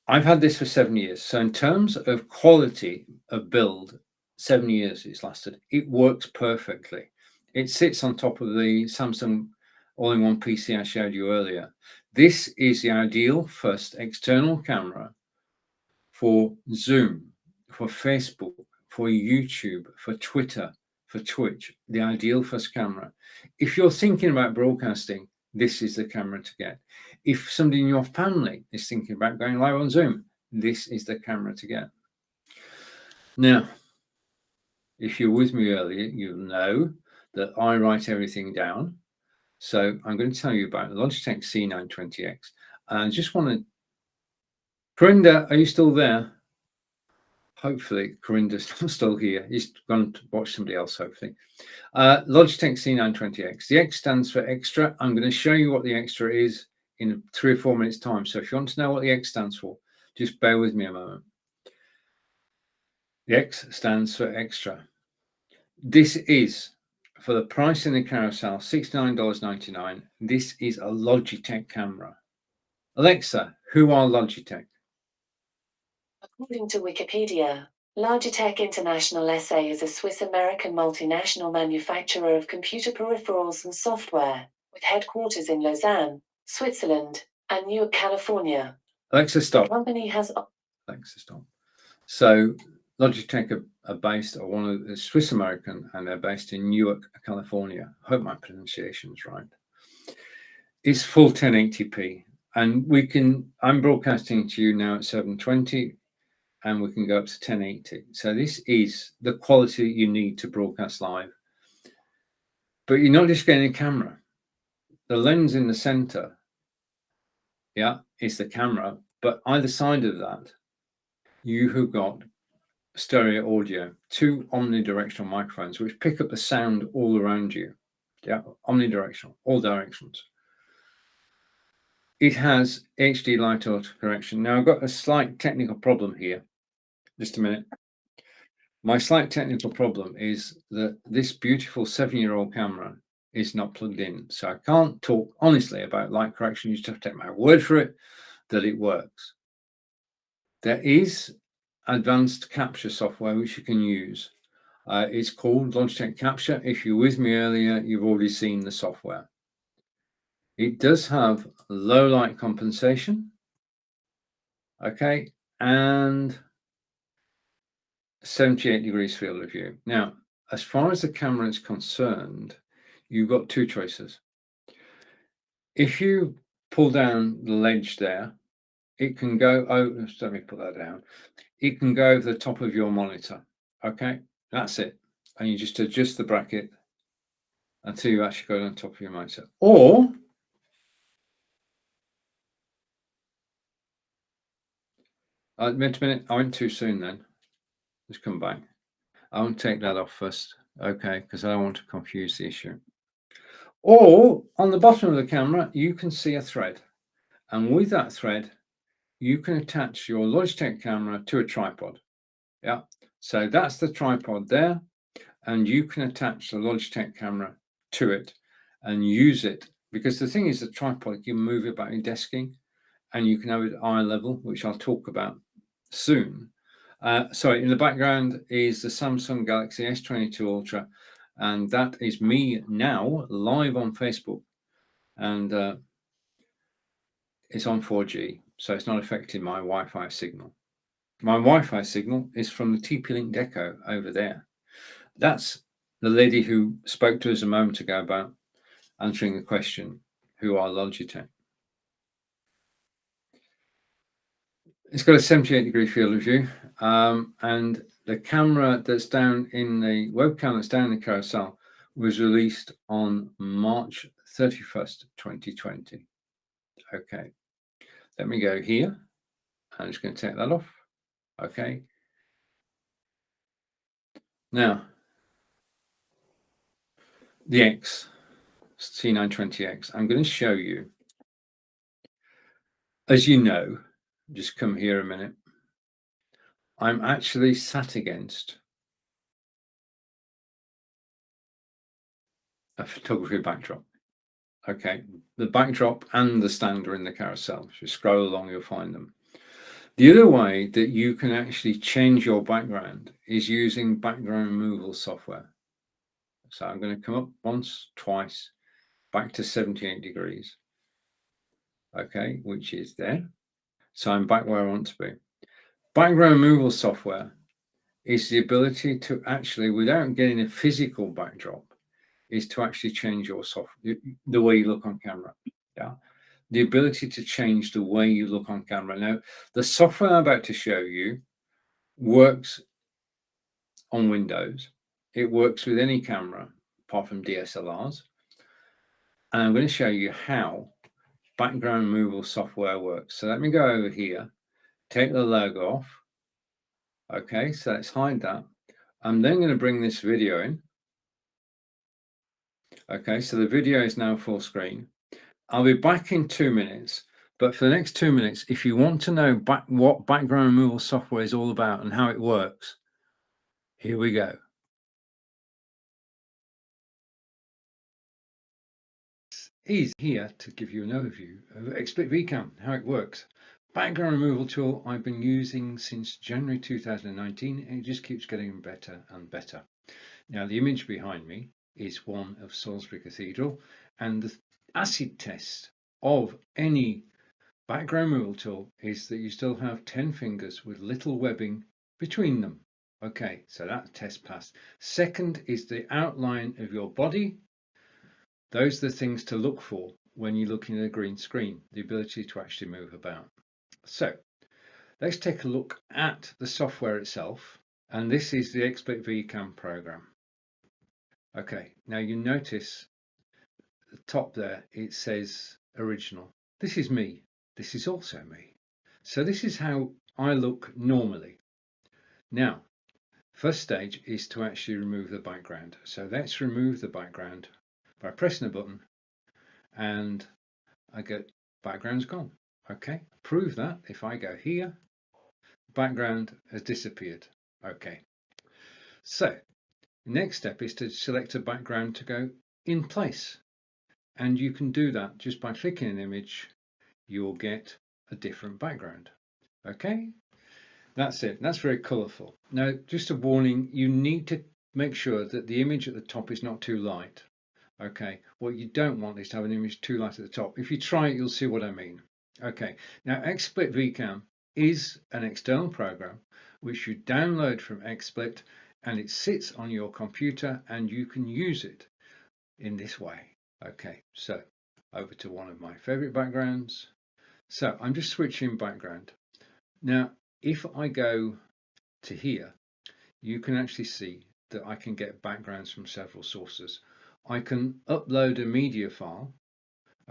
I've had this for 7 years. So in terms of quality of build, 7 years it's lasted. It works perfectly. It sits on top of the Samsung all-in-one PC I showed you earlier. This is the ideal first external camera for Zoom, for Facebook, for YouTube, for Twitter, for Twitch, the ideal first camera. If you're thinking about broadcasting, this is the camera to get. If somebody in your family is thinking about going live on Zoom, this is the camera to get. Now, If you're with me earlier, you'll know that I write everything down. So I'm going to tell you about Logitech C920X. And I just want to, Corinda, are you still there? Hopefully Corinda's still here. He's gone to watch somebody else, hopefully. Logitech C920X. The X stands for extra. I'm going to show you what the extra is in 3 or 4 minutes time. So if you want to know what the X stands for, just bear with me a moment. The X stands for extra. This is, for the price in the carousel, $69.99. This is a Logitech camera. Alexa, who are Logitech? According to Wikipedia, Logitech International SA is a Swiss-American multinational manufacturer of computer peripherals and software, with headquarters in Lausanne, Switzerland, and Newark, California. Alexa, stop. The company has... Alexa, stop. So Logitech are based, or one of the Swiss American, and they're based in Newark, California. I hope my pronunciation is right. It's full 1080p, and I'm broadcasting to you now at 720, and we can go up to 1080. So this is the quality you need to broadcast live. But you're not just getting a camera. The lens in the center, yeah, is the camera, but either side of that, you have got stereo audio, 2 omnidirectional microphones which pick up the sound all around you. Yeah, omnidirectional, all directions. It has HD light auto correction. Now I've got a slight technical problem here. Just a minute. My slight technical problem is that this beautiful 7-year-old camera is not plugged in. So I can't talk honestly about light correction. You just have to take my word for it that it works. There is advanced capture software which you can use. It's called Logitech Capture. If you were with me earlier, you've already seen the software. It does have low light compensation, okay, and 78 degrees field of view. Now, as far as the camera is concerned, you've got 2 choices. If you pull down the ledge there, it can go, let me put that down. It can go over the top of your monitor, okay? That's it. And you just adjust the bracket until you actually go on top of your monitor. Or wait a minute, I went too soon then. Let's come back. I want to take that off first, okay, because I don't want to confuse the issue. Or on the bottom of the camera, you can see a thread. And with that thread, you can attach your Logitech camera to a tripod. Yeah, so that's the tripod there. And you can attach the Logitech camera to it and use it. Because the thing is, the tripod, you can move it about your desking and you can have it at eye level, which I'll talk about soon. Sorry, in the background is the Samsung Galaxy S22 Ultra, and that is me now live on Facebook, and it's on 4G, so it's not affecting my Wi-Fi signal. My Wi-Fi signal is from the TP-Link Deco over there. That's the lady who spoke to us a moment ago about answering the question, who are Logitech? It's got a 78-degree field of view, and the camera that's down in the webcam that's down in the carousel was released on March 31st, 2020. Okay, let me go here. I'm just going to take that off. Okay. Now, the X, C920X, I'm going to show you. As you know, just come here a minute. I'm actually sat against a photography backdrop. Okay, the backdrop and the stand are in the carousel. If you scroll along, you'll find them. The other way that you can actually change your background is using background removal software. So I'm going to come up once, twice, back to 78 degrees. Okay, which is there. So I'm back where I want to be. Background removal software is the ability to actually, without getting a physical backdrop, is to actually change your the way you look on camera. Yeah, the ability to change the way you look on camera. Now, the software I'm about to show you works on Windows, It works with any camera apart from DSLRs. And I'm going to show you how background removal software works. So let me go over here, take the logo off. Okay, so let's hide that. I'm then going to bring this video in. Okay, so the video is now full screen. I'll be back in 2 minutes, but for the next 2 minutes, if you want to know what background removal software is all about and how it works, here we go. He's here to give you an overview of XSplit VCam, how it works. Background removal tool I've been using since January 2019, and it just keeps getting better and better. Now, the image behind me is one of Salisbury Cathedral, and the acid test of any background removal tool is that you still have 10 fingers with little webbing between them. Okay, so that test passed. Second is the outline of your body. Those are the things to look for when you're looking at a green screen, the ability to actually move about. So let's take a look at the software itself. And this is the XSplit VCam program. Okay, now you notice the top there, it says original. This is me. This is also me. So this is how I look normally. Now, first stage is to actually remove the background. So let's remove the background by pressing a button, and I get background's gone. Okay, prove that if I go here, background has disappeared. Okay, so the next step is to select a background to go in place, and you can do that just by clicking an image. You'll get a different background. Okay, that's it. That's very colorful. Now, just a warning, you need to make sure that the image at the top is not too light. Okay, what you don't want is to have an image too light at the top. If you try it, you'll see what I mean. Okay, now XSplit VCam is an external program which you download from XSplit, and it sits on your computer and you can use it in this way. Okay, so over to one of my favorite backgrounds. So I'm just switching background. Now, if I go to here, you can actually see that I can get backgrounds from several sources. I can upload a media file.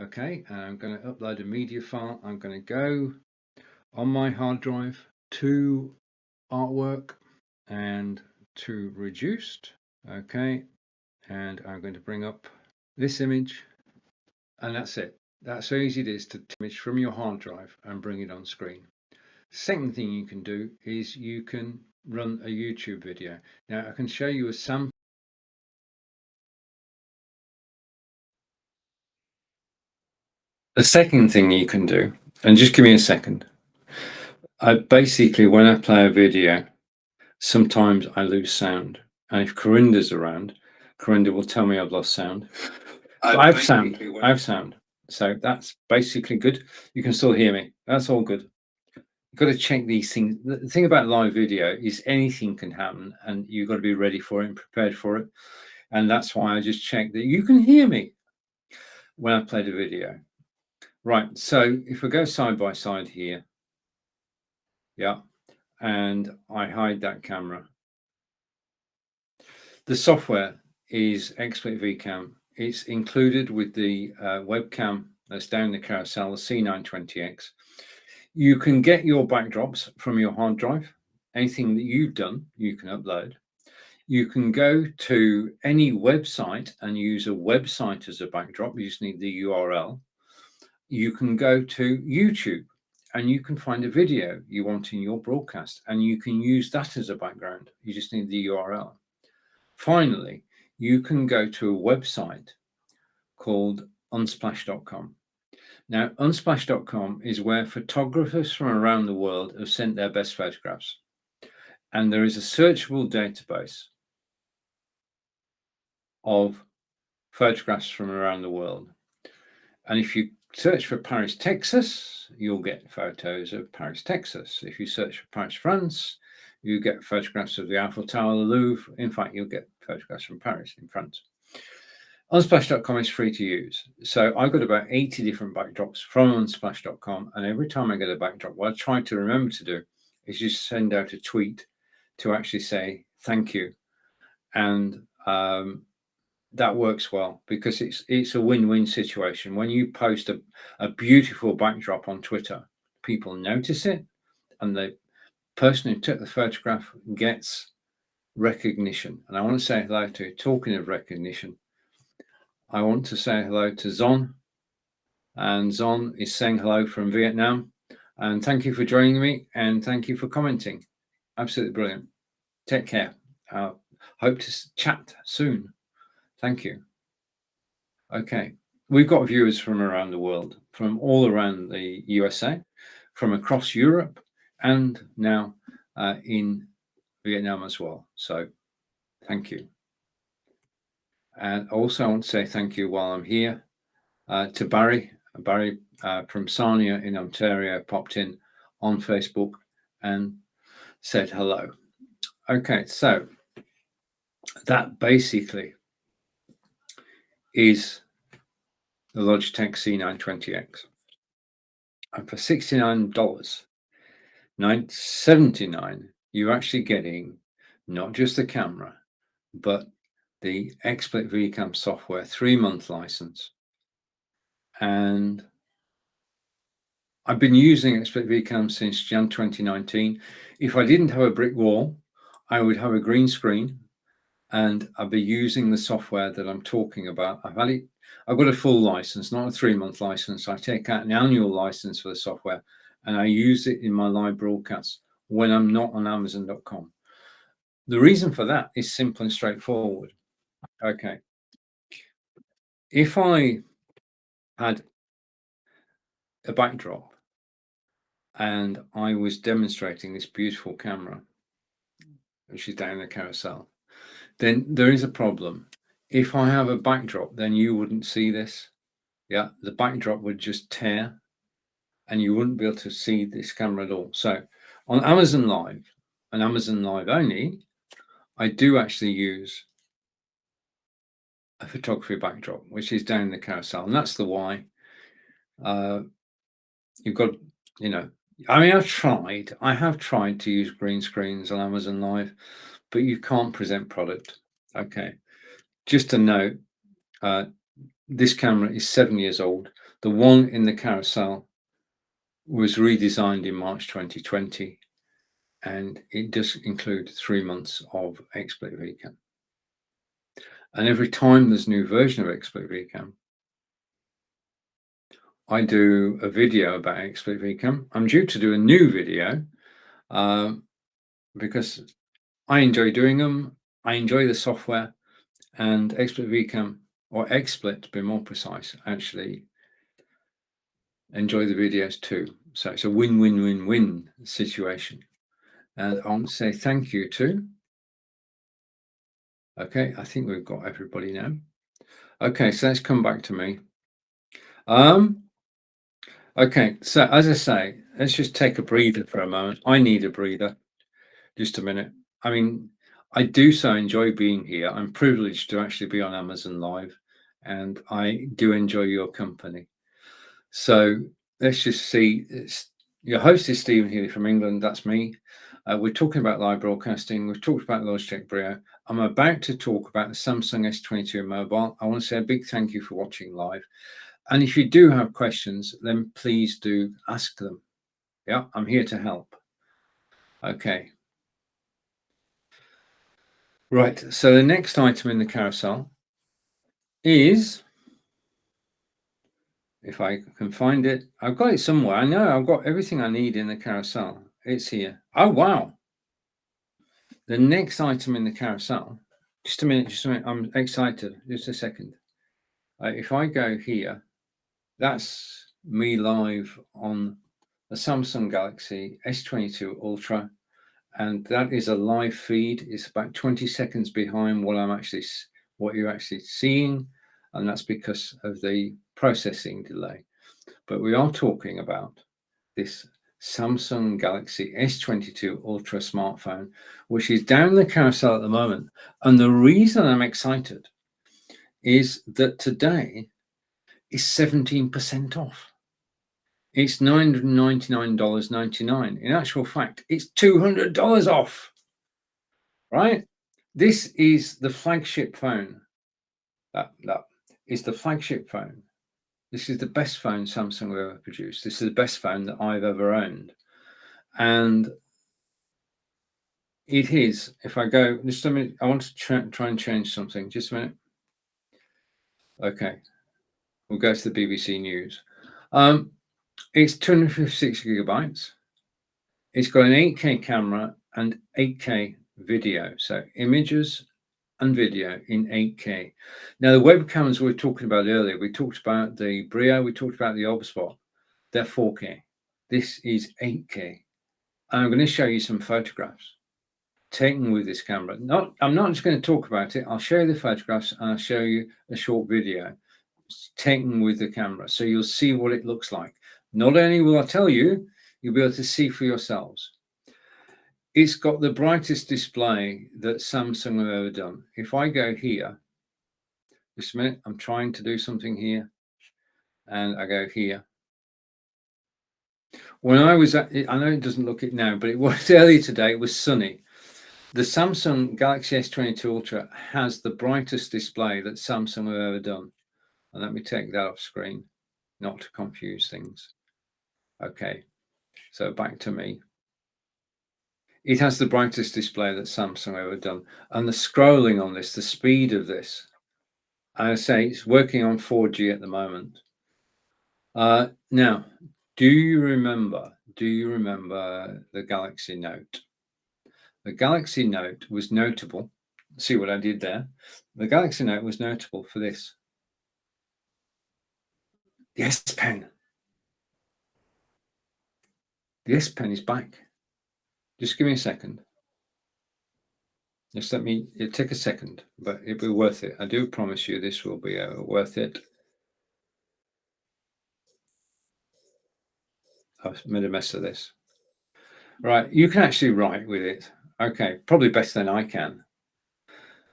Okay, and I'm going to upload a media file. I'm going to go on my hard drive to artwork and to reduced. Okay, and I'm going to bring up this image, and that's it. That's how easy it is to take image from your hard drive and bring it on screen. Second thing you can do is you can run a YouTube video. Now I can show you a sample. The second thing you can do, and just give me a second. Basically, when I play a video, sometimes I lose sound. And if Corinda's around, Corinda will tell me I've lost sound. I have sound. So that's basically good. You can still hear me. That's all good. You've got to check these things. The thing about live video is anything can happen, and you've got to be ready for it and prepared for it. And that's why I just checked that you can hear me when I play the video. Right, so if we go side by side here, yeah, and I hide that camera. The software is XSplit VCam. It's included with the webcam that's down the carousel, the C920X. You can get your backdrops from your hard drive. Anything that you've done, you can upload. You can go to any website and use a website as a backdrop. You just need the URL. You can go to YouTube and you can find a video you want in your broadcast, and you can use that as a background. You just need the URL. Finally, you can go to a website called unsplash.com. Now, unsplash.com is where photographers from around the world have sent their best photographs. And there is a searchable database of photographs from around the world. And if you search for Paris, Texas, you'll get photos of Paris, Texas. If you search for Paris, France, you get photographs of the Eiffel Tower, the Louvre. In fact, you'll get photographs from Paris in France. Unsplash.com is free to use. So I've got about 80 different backdrops from unsplash.com. And every time I get a backdrop, what I try to remember to do is just send out a tweet to actually say thank you. and that works well because it's a win-win situation. When you post a beautiful backdrop on Twitter, people notice it, and the person who took the photograph gets recognition. And I want to say hello to, talking of recognition, I want to say hello to Zon, and Zon is saying hello from Vietnam, and thank you for joining me, and thank you for commenting. Absolutely brilliant. Take care. Hope to chat soon. Thank you. Okay, we've got viewers from around the world, from all around the USA, from across Europe, and now in Vietnam as well. So thank you. And also I want to say thank you while I'm here to Barry. Barry from Sarnia in Ontario popped in on Facebook and said hello. Okay, so that basically is the Logitech C920X. And for $69, $979, you're actually getting not just the camera, but the XSplit VCam software 3-month license. And I've been using XSplit VCam since Jan 2019. If I didn't have a brick wall, I would have a green screen and I'll be using the software that I'm talking about. I've got a full license, not a 3-month license. I take out an annual license for the software and I use it in my live broadcasts when I'm not on Amazon.com. The reason for that is simple and straightforward. Okay. If I had a backdrop and I was demonstrating this beautiful camera, which is down the carousel, then there is a problem. If I have a backdrop, then you wouldn't see this. Yeah, the backdrop would just tear and you wouldn't be able to see this camera at all. So on Amazon Live and Amazon Live only, I do actually use a photography backdrop, which is down the carousel. And that's the why. You've got, you know, I mean, I have tried to use green screens on Amazon Live, but you can't present product. Okay. Just a note, this camera is 7 years old. The one in the carousel was redesigned in March 2020, and it does include 3 months of XSplit VCam. And every time there's a new version of XSplit VCam, I do a video about XSplit VCam. I'm due to do a new video because I enjoy doing them. I enjoy the software, and XSplit VCam, or XSplit to be more precise, actually enjoy the videos too. So it's a win-win-win-win situation. And I want to say thank you to. Okay, I think we've got everybody now. Okay, so let's come back to me. Okay, so as I say, let's just take a breather for a moment. I need a breather. Just a minute. I mean, I do so enjoy being here. I'm privileged to actually be on Amazon Live, and I do enjoy your company. So let's just see. Your host is Stephen Healey from England. That's me. We're talking about live broadcasting. We've talked about Logitech Brio. I'm about to talk about the Samsung S22 mobile. I want to say a big thank you for watching live. And if you do have questions, then please do ask them. Yeah, I'm here to help. Okay. Right, so the next item in the carousel is, if I can find it, I've got it somewhere. I know I've got everything I need in the carousel. It's here. Oh, wow. The next item in the carousel, just a minute, I'm excited, just a second. If I go here, that's me live on the Samsung Galaxy S22 Ultra, and that is a live feed. It's about 20 seconds behind what you're actually seeing, and that's because of the processing delay. But we are talking about this Samsung Galaxy S22 Ultra smartphone, which is down the carousel at the moment. And the reason I'm excited is that today is 17% off. It's $999.99. In actual fact, it's $200 off, right? This is the flagship phone. That is the flagship phone. This is the best phone Samsung have ever produced. This is the best phone that I've ever owned. And it is, if I go, just a minute, I want to try and change something. Just a minute. Okay. We'll go to the BBC News. It's 256 gigabytes. It's got an 8K camera and 8K video. So images and video in 8K. Now, the webcams we were talking about earlier, we talked about the Brio, we talked about the Obspot. They're 4K. This is 8K. And I'm going to show you some photographs taken with this camera. I'm not just going to talk about it. I'll show you the photographs and I'll show you a short video taken with the camera. So you'll see what it looks like. Not only will I tell you, you'll be able to see for yourselves. It's got the brightest display that Samsung have ever done. If I go here, just a minute, I'm trying to do something here, and I go here. When I was at, I know it doesn't look it now, but it was earlier today, it was sunny. The Samsung Galaxy S22 Ultra has the brightest display that Samsung have ever done. And let me take that off screen, not to confuse things. Okay, so back to me. It has the brightest display that Samsung have ever done. And the scrolling on this, the speed of this, I say it's working on 4G at the moment. Now, do you remember the Galaxy Note? The Galaxy Note was notable. See what I did there? The Galaxy Note was notable for this. The S Pen. The S Pen is back. Just give me a second. Just let me, it'll take a second, but it'll be worth it. I do promise you this will be worth it. I've made a mess of this. Right, you can actually write with it. Okay, probably better than I can.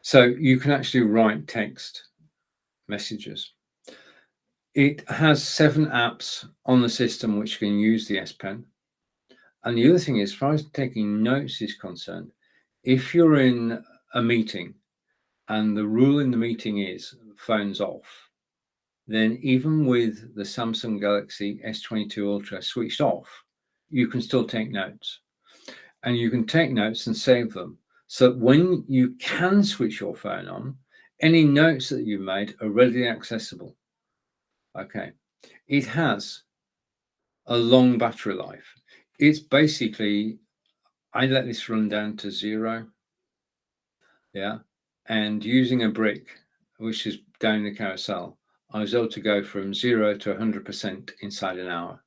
So you can actually write text messages. It has 7 apps on the system which can use the S Pen. And the other thing is, as far as taking notes is concerned, if you're in a meeting and the rule in the meeting is phones off, then even with the Samsung Galaxy S22 Ultra switched off, you can still take notes. And you can take notes and save them. So when you can switch your phone on, any notes that you've made are readily accessible. Okay. It has a long battery life. It's basically, I let this run down to 0. Yeah. And using a brick, which is down the carousel, I was able to go from 0 to 100% inside an hour.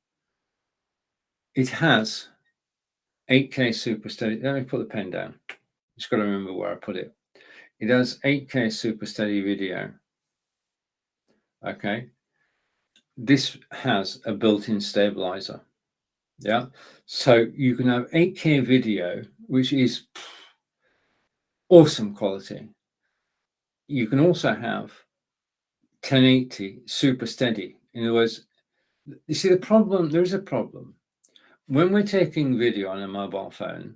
It has 8K Super Steady. Let me put the pen down. Just got to remember where I put it. It has 8K Super Steady video. Okay. This has a built-in stabilizer. Yeah. So you can have 8K video, which is awesome quality. You can also have 1080 Super Steady. In other words, you see the problem, there is a problem. When we're taking video on a mobile phone,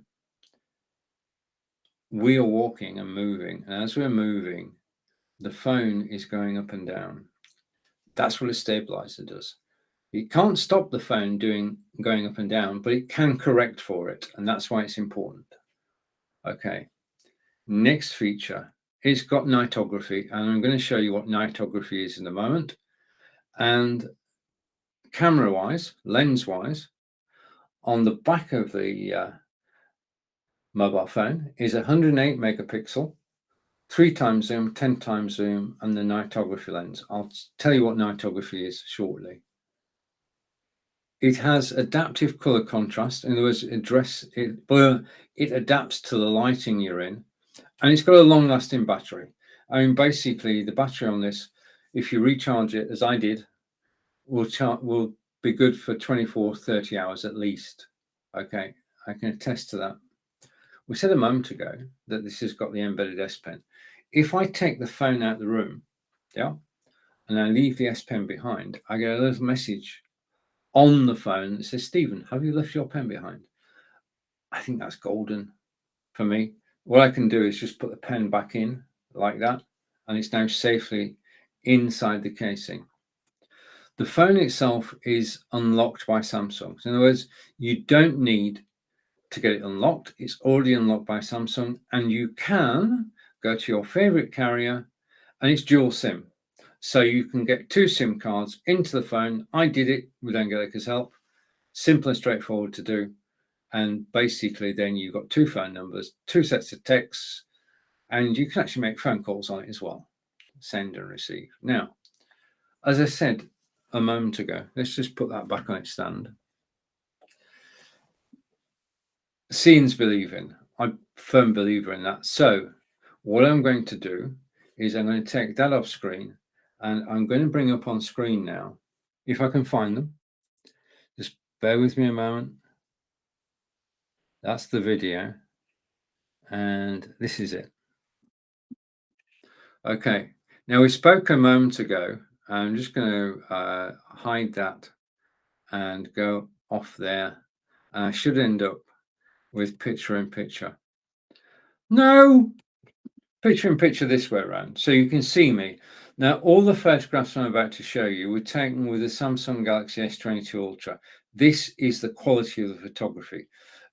we are walking and moving. And as we're moving, the phone is going up and down. That's what a stabilizer does. It can't stop the phone going up and down, but it can correct for it. And that's why it's important. Okay. Next feature, it's got nightography. And I'm going to show you what nightography is in a moment. And camera-wise, lens-wise, on the back of the mobile phone is 108 megapixel, 3 times zoom, 10 times zoom, and the nightography lens. I'll tell you what nightography is shortly. It has adaptive color contrast. In other words, it adapts to the lighting you're in, and it's got a long-lasting battery. I mean, basically, the battery on this, if you recharge it, as I did, will be good for 24, 30 hours at least. Okay, I can attest to that. We said a moment ago that this has got the embedded S Pen. If I take the phone out of the room, yeah, and I leave the S Pen behind, I get a little message on the phone that says, Stephen, have you left your pen behind? I think that's golden for me. what I can do is just put the pen back in like that, and it's now safely inside the casing. The phone itself is unlocked by Samsung. So in other words, you don't need to get it unlocked. It's already unlocked by Samsung, and you can go to your favorite carrier, and it's dual SIM. So you can get 2 SIM cards into the phone. I did it with Angelica's help. Simple and straightforward to do. And basically then you've got 2 phone numbers, 2 sets of texts, and you can actually make phone calls on it as well. Send and receive. Now, as I said a moment ago, let's just put that back on its stand. Seeing's believing. I'm a firm believer in that. So what I'm going to do is I'm going to take that off screen, and I'm going to bring up on screen now, if I can find them. Just bear with me a moment. That's the video, and this is it. Okay, now we spoke a moment ago. I'm just going to hide that and go off there, and I should end up with picture in picture. No, picture in picture this way around, so you can see me. Now, all the photographs I'm about to show you were taken with the Samsung Galaxy S22 Ultra. This is the quality of the photography.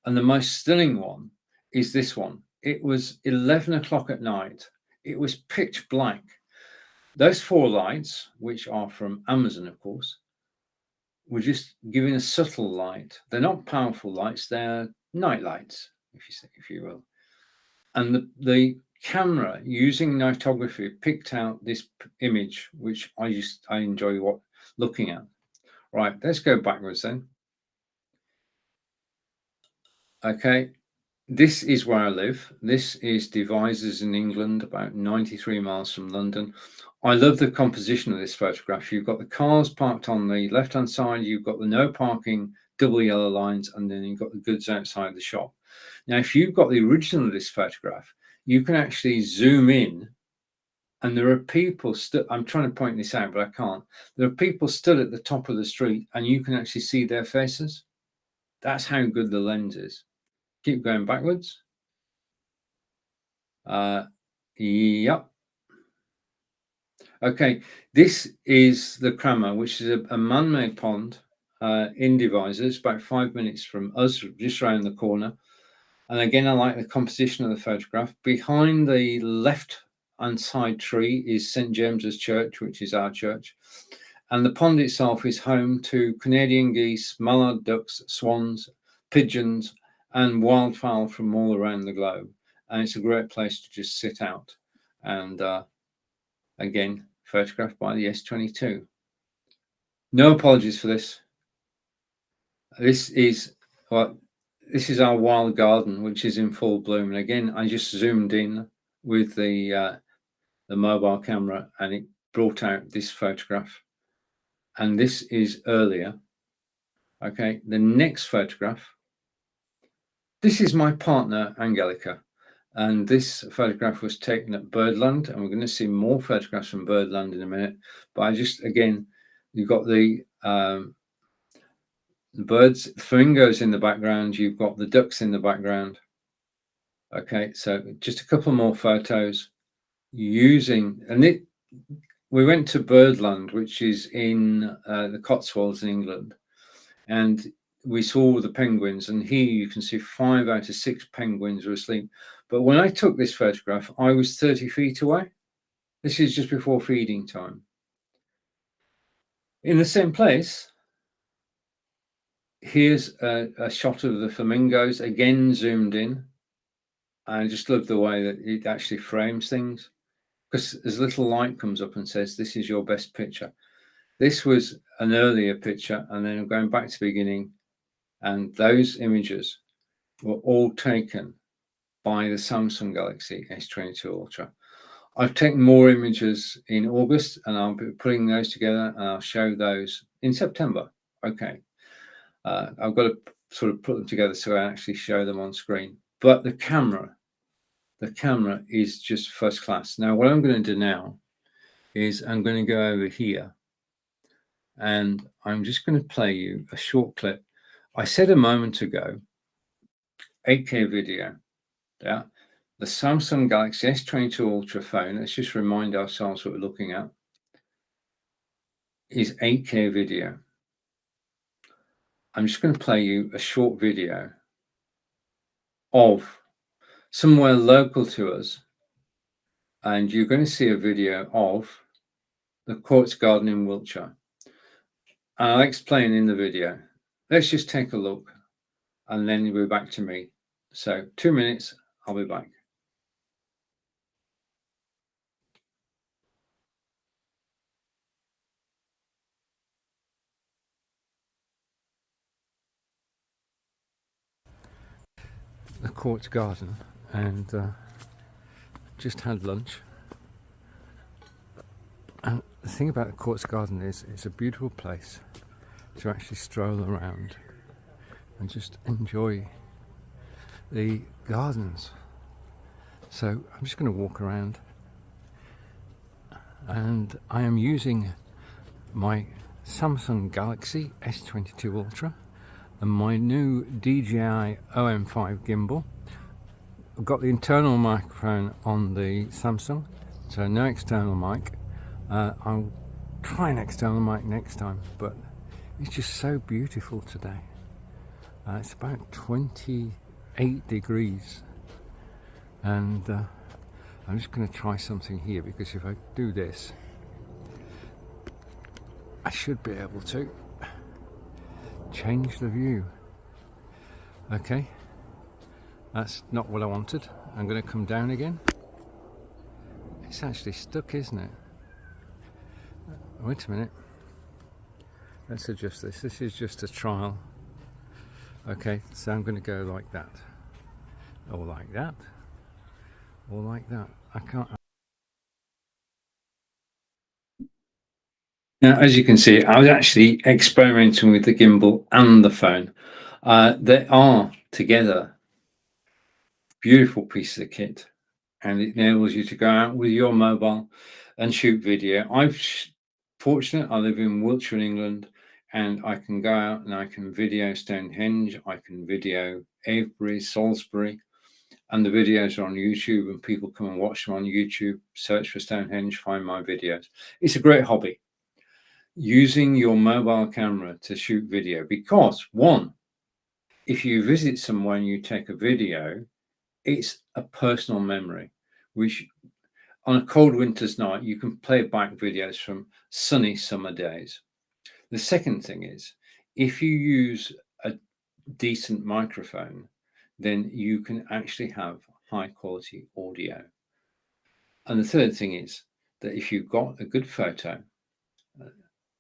And the most stunning one is this one. It was 11 o'clock at night. It was pitch black. Those 4 lights, which are from Amazon, of course, were just giving a subtle light. They're not powerful lights, they're night lights, if you will. And the camera using nightography picked out this image, which I enjoy looking at. Right, let's go backwards then. Okay, this is where I live. This is Devizes in England, about 93 miles from London. I love the composition of this photograph. You've got the cars parked on the left-hand side, you've got the no parking double yellow lines, and then you've got the goods outside the shop. Now, if you've got the original of this photograph, you can actually zoom in, and there are people I'm trying to point this out, but I can't. There are people stood at the top of the street, and you can actually see their faces. That's how good the lens is. Keep going backwards. Yep. Okay, this is the Crammer, which is a man-made pond in Devizes, about 5 minutes from us, just around the corner. And again, I like the composition of the photograph. Behind the left-hand side tree is St. James's Church, which is our church. And the pond itself is home to Canadian geese, mallard ducks, swans, pigeons, and wildfowl from all around the globe. And it's a great place to just sit out. And again, photographed by the S22. No apologies for this. This is our wild garden, which is in full bloom. And again, I just zoomed in with the mobile camera, and it brought out this photograph. And this is earlier. Okay, the next photograph. This is my partner, Angelica. And this photograph was taken at Birdland, and we're going to see more photographs from Birdland in a minute. But I just, again, you've got the birds, the flamingos in the background, you've got the ducks in the background. Okay, so just a couple more photos using, we went to Birdland, which is in the Cotswolds in England, and we saw the penguins, and here you can see 5 out of 6 penguins were asleep. But when I took this photograph, I was 30 feet away. This is just before feeding time. In the same place, here's a shot of the flamingos, again zoomed in. I just love the way that it actually frames things, because as little light comes up and says, this is your best picture. This was an earlier picture, and then I'm going back to the beginning, and those images were all taken by the Samsung Galaxy S22 Ultra. I've taken more images in August, and I'll be putting those together, and I'll show those in September. Okay. I've got to sort of put them together so I actually show them on screen. But the camera is just first class. Now, what I'm going to do now is I'm going to go over here, and I'm just going to play you a short clip. I said a moment ago, 8K video. Yeah. The Samsung Galaxy S22 Ultra phone, let's just remind ourselves what we're looking at, is 8K video. I'm just going to play you a short video of somewhere local to us, and you're going to see a video of the Quartz Garden in Wiltshire. And I'll explain in the video. Let's just take a look, and then we'll be back to me. So 2 minutes, I'll be back. The Quartz Garden, and just had lunch. And the thing about the Quartz Garden is it's a beautiful place to actually stroll around and just enjoy the gardens. So I'm just going to walk around, and I am using my Samsung Galaxy S22 Ultra and my new DJI OM5 gimbal. I've got the internal microphone on the Samsung, so no external mic. I'll try an external mic next time, but it's just so beautiful today. It's about 28 degrees, and I'm just going to try something here, because if I do this, I should be able to change the view. Okay, that's not what I wanted. I'm going to come down again. It's actually stuck, isn't it? Wait a minute. Let's adjust this. This is just a trial. Okay, so I'm going to go like that, or like that, or like that. I can't. Now, as you can see, I was actually experimenting with the gimbal and the phone. They are together beautiful pieces of kit, and it enables you to go out with your mobile and shoot video. Fortunate, I live in Wiltshire, England, and I can go out and I can video Stonehenge, I can video Avebury, Salisbury, and the videos are on YouTube, and people come and watch them on YouTube, search for Stonehenge, find my videos. It's a great hobby, using your mobile camera to shoot video, because one, if you visit somewhere and you take a video, it's a personal memory, which on a cold winter's night, you can play back videos from sunny summer days. The second thing is, if you use a decent microphone, then you can actually have high quality audio. And the third thing is that if you've got a good photo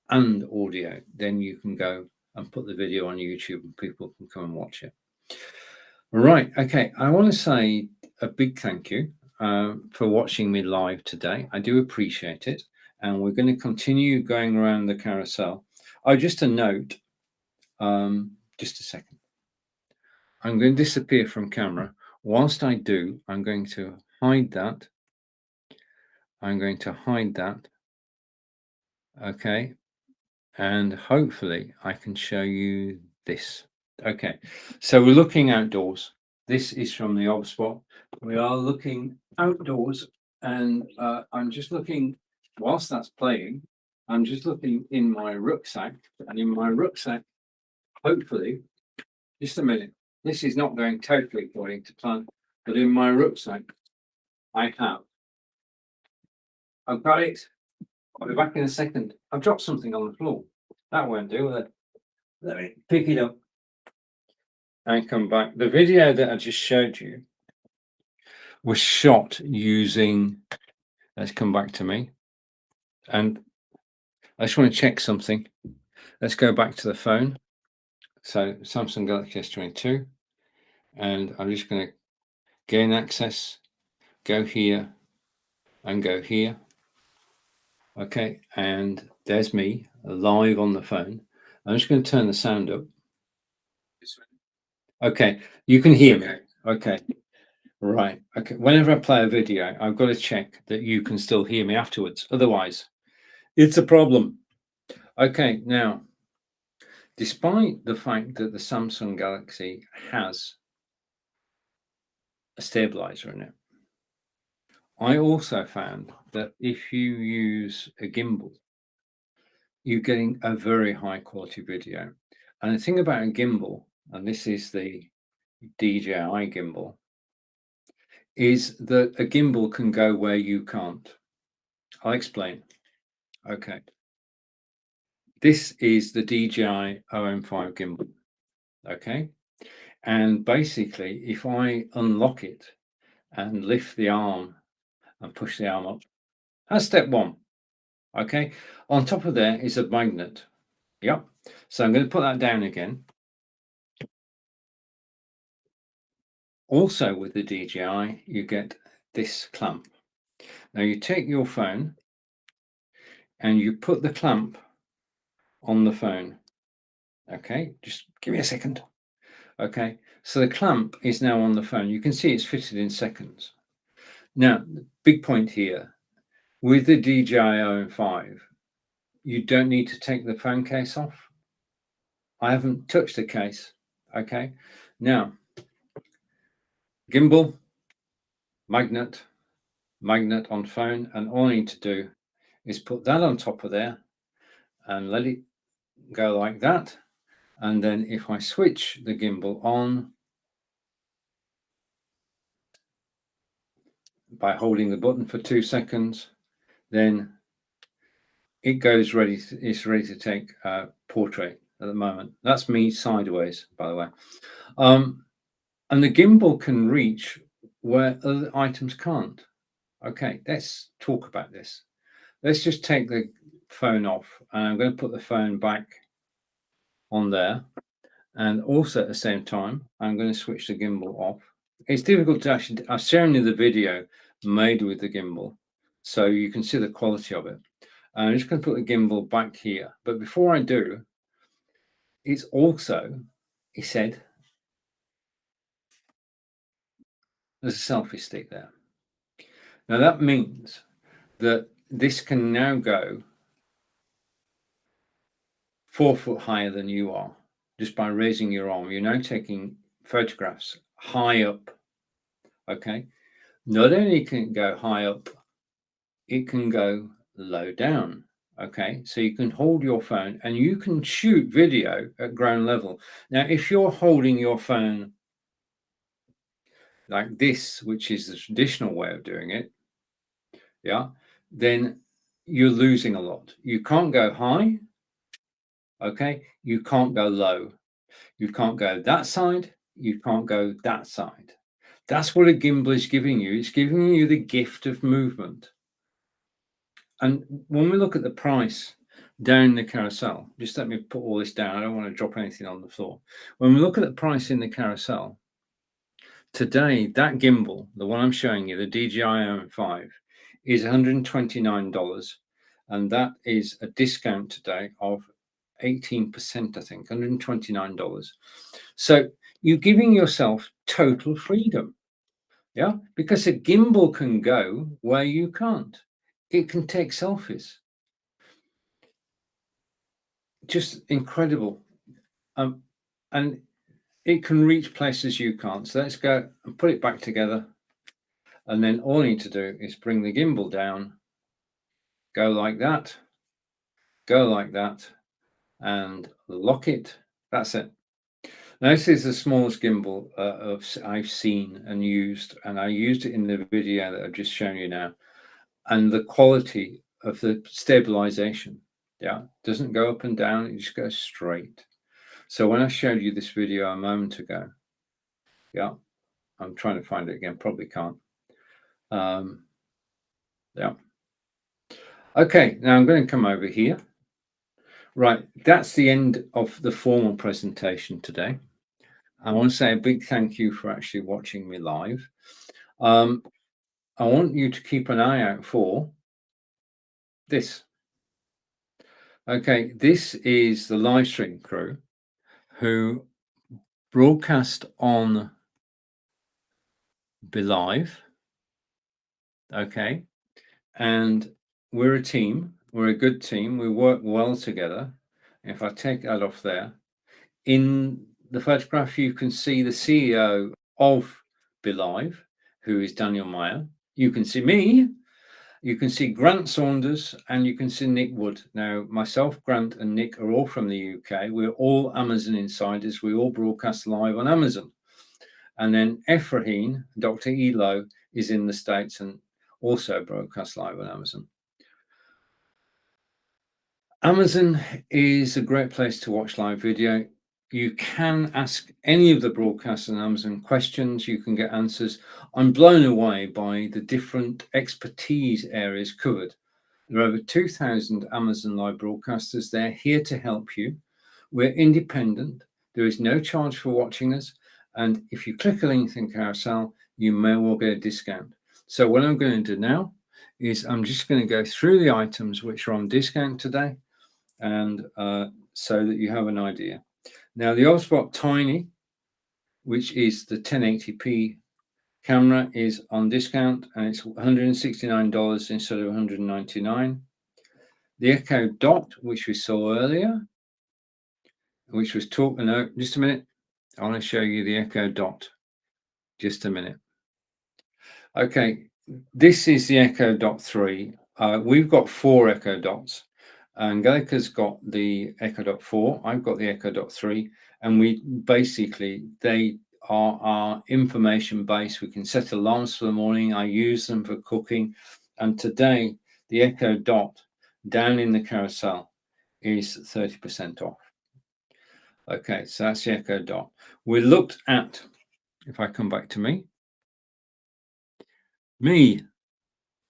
and audio, then you can go and put the video on YouTube and people can come and watch it. Right, okay, I want to say a big thank you for watching me live today. I do appreciate it, and we're going to continue going around the carousel. Oh, just a note, just a second. I'm going to disappear from camera. Whilst I do, I'm going to hide that. I'm going to hide that. Okay, and hopefully I can show you this. Okay, so we're looking outdoors. This is from the OBSpot. We are looking outdoors, and I'm just looking, whilst that's playing, I'm just looking in my rucksack, and in my rucksack, hopefully, just a minute, this is not going totally according to plan, but in my rucksack, I've got it. I'll be back in a second. I've dropped something on the floor. That won't do, will it? Let me pick it up and come back. The video that I just showed you was shot using, let's come back to me, and I just want to check something. Let's go back to the phone. So Samsung Galaxy S22, and I'm just going to gain access, go here and go here. Okay, and there's me live on the phone. I'm just going to turn the sound up. Okay, you can hear me. Okay, right. Okay, whenever I play a video, I've got to check that you can still hear me afterwards. Otherwise, it's a problem. Okay, now, despite the fact that the Samsung Galaxy has a stabilizer in it, I also found that if you use a gimbal, you're getting a very high quality video. And the thing about a gimbal, and this is the DJI gimbal, is that a gimbal can go where you can't. I'll explain. Okay. This is the DJI OM5 gimbal. Okay. And basically, if I unlock it and lift the arm and push the arm up, that's step one. Okay. On top of there is a magnet. Yep. So I'm going to put that down again. Also with the DJI, you get this clamp. Now you take your phone and you put the clamp on the phone. Okay, just give me a second. Okay, so the clamp is now on the phone. You can see it's fitted in seconds. Now, the big point here, with the DJI OM5, you don't need to take the phone case off. I haven't touched the case. Okay, now, gimbal, magnet on phone, and all I need to do is put that on top of there and let it go like that. And then if I switch the gimbal on by holding the button for 2 seconds, then it goes ready. It's ready to take a portrait at the moment. That's me sideways, by the way. And the gimbal can reach where other items can't. Okay, let's talk about this. Let's just take the phone off, and I'm going to put the phone back on there. And also at the same time, I'm going to switch the gimbal off. It's difficult to actually, I've shown you the video made with the gimbal, so you can see the quality of it. And I'm just going to put the gimbal back here. But before I do, it's also, he said, there's a selfie stick there. Now that means that this can now go 4 foot higher than you are just by raising your arm. You're now taking photographs high up. Okay. Not only can it go high up, it can go low down. Okay, so you can hold your phone and you can shoot video at ground level. Now, if you're holding your phone like this, which is the traditional way of doing it, yeah, then you're losing a lot. You can't go high, okay, you can't go low, you can't go that side, you can't go that side. That's what a gimbal is giving you. It's giving you the gift of movement. And when we look at the price down the carousel, just let me put all this down. I don't want to drop anything on the floor. When we look at the price in the carousel, today, that gimbal, the one I'm showing you, the DJI OM5, is $129. And that is a discount today of 18%, I think, $129. So you're giving yourself total freedom. Yeah, because a gimbal can go where you can't. It can take selfies. Just incredible. And it can reach places you can't. So let's go and put it back together. And then all I need to do is bring the gimbal down, go like that, and lock it. That's it. Now, this is the smallest gimbal I've seen and used, and I used it in the video that I've just shown you now. And the quality of the stabilization, yeah, doesn't go up and down, it just goes straight. So when I showed you this video a moment ago, yeah, I'm trying to find it again, probably can't. Yeah. Okay, now I'm going to come over here. Right, that's the end of the formal presentation today. I want to say a big thank you for actually watching me live. I want you to keep an eye out for this. Okay, this is the live stream crew who broadcast on BeLive. Okay, and we're a team. We're a good team. We work well together. If I take that off there, in the photograph, you can see the CEO of BeLive, who is Daniel Meyer. You can see me, you can see Grant Saunders, and you can see Nick Wood. Now, myself, Grant, and Nick are all from the UK. We're all Amazon insiders. We all broadcast live on Amazon. And then Efrahin, Dr. Elo, is in the States and also broadcast live on Amazon. Amazon is a great place to watch live video. You can ask any of the broadcasters on Amazon questions. You can get answers. I'm blown away by the different expertise areas covered. There are over 2,000 Amazon live broadcasters. They're here to help you. We're independent. There is no charge for watching us. And if you click a link in carousel, you may well get a discount. So what I'm going to do now is I'm just going to go through the items which are on discount today, and so that you have an idea. Now, the Osprey Tiny, which is the 1080p camera, is on discount, and it's $169 instead of $199. The Echo Dot, which we saw earlier, which was talking. No, just a minute. I want to show you the Echo Dot. Just a minute. Okay, this is the Echo Dot 3. We've got 4 Echo Dots. Angelica's got the Echo Dot 4. I've got the Echo Dot 3. And we basically, they are our information base. We can set alarms for the morning. I use them for cooking. And today, the Echo Dot down in the carousel is 30% off. Okay, so that's the Echo Dot. We looked at, if I come back to me.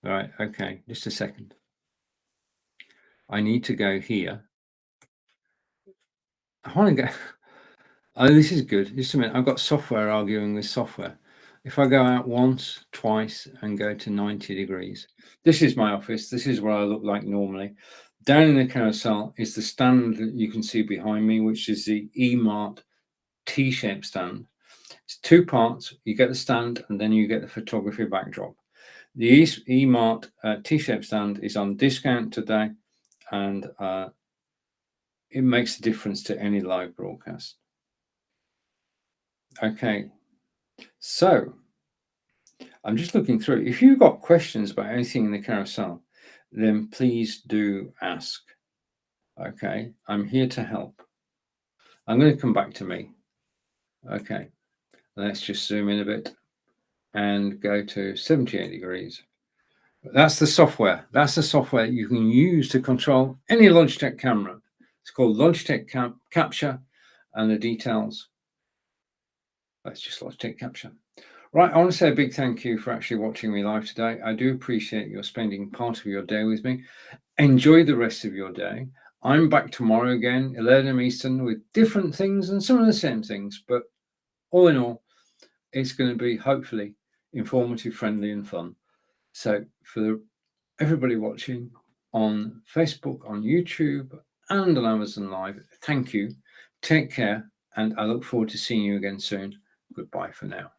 All right, okay, just a second. I need to go here. I want to go. Oh, this is good. Just a minute. I've got software arguing with software. If I go out once, twice, and go to 90 degrees, this is my office. This is what I look like normally. Down in the carousel is the stand that you can see behind me, which is the eMart T-shaped stand. It's 2 parts. You get the stand, and then you get the photography backdrop. The eMart T-shaped stand is on discount today, and it makes a difference to any live broadcast. Okay, so I'm just looking through. If you've got questions about anything in the carousel, then please do ask. Okay, I'm here to help. I'm going to come back to me. Okay, let's just zoom in a bit and go to 78 degrees. That's the software. That's the software you can use to control any Logitech camera. It's called Logitech Capture, and the details. That's just Logitech Capture. Right, I want to say a big thank you for actually watching me live today. I do appreciate your spending part of your day with me. Enjoy the rest of your day. I'm back tomorrow again, 11 a.m. Eastern, with different things and some of the same things. But all in all, it's going to be hopefully informative, friendly, and fun. So for everybody watching on Facebook, on YouTube, and on Amazon Live, thank you. Take care, and I look forward to seeing you again soon. Goodbye for now.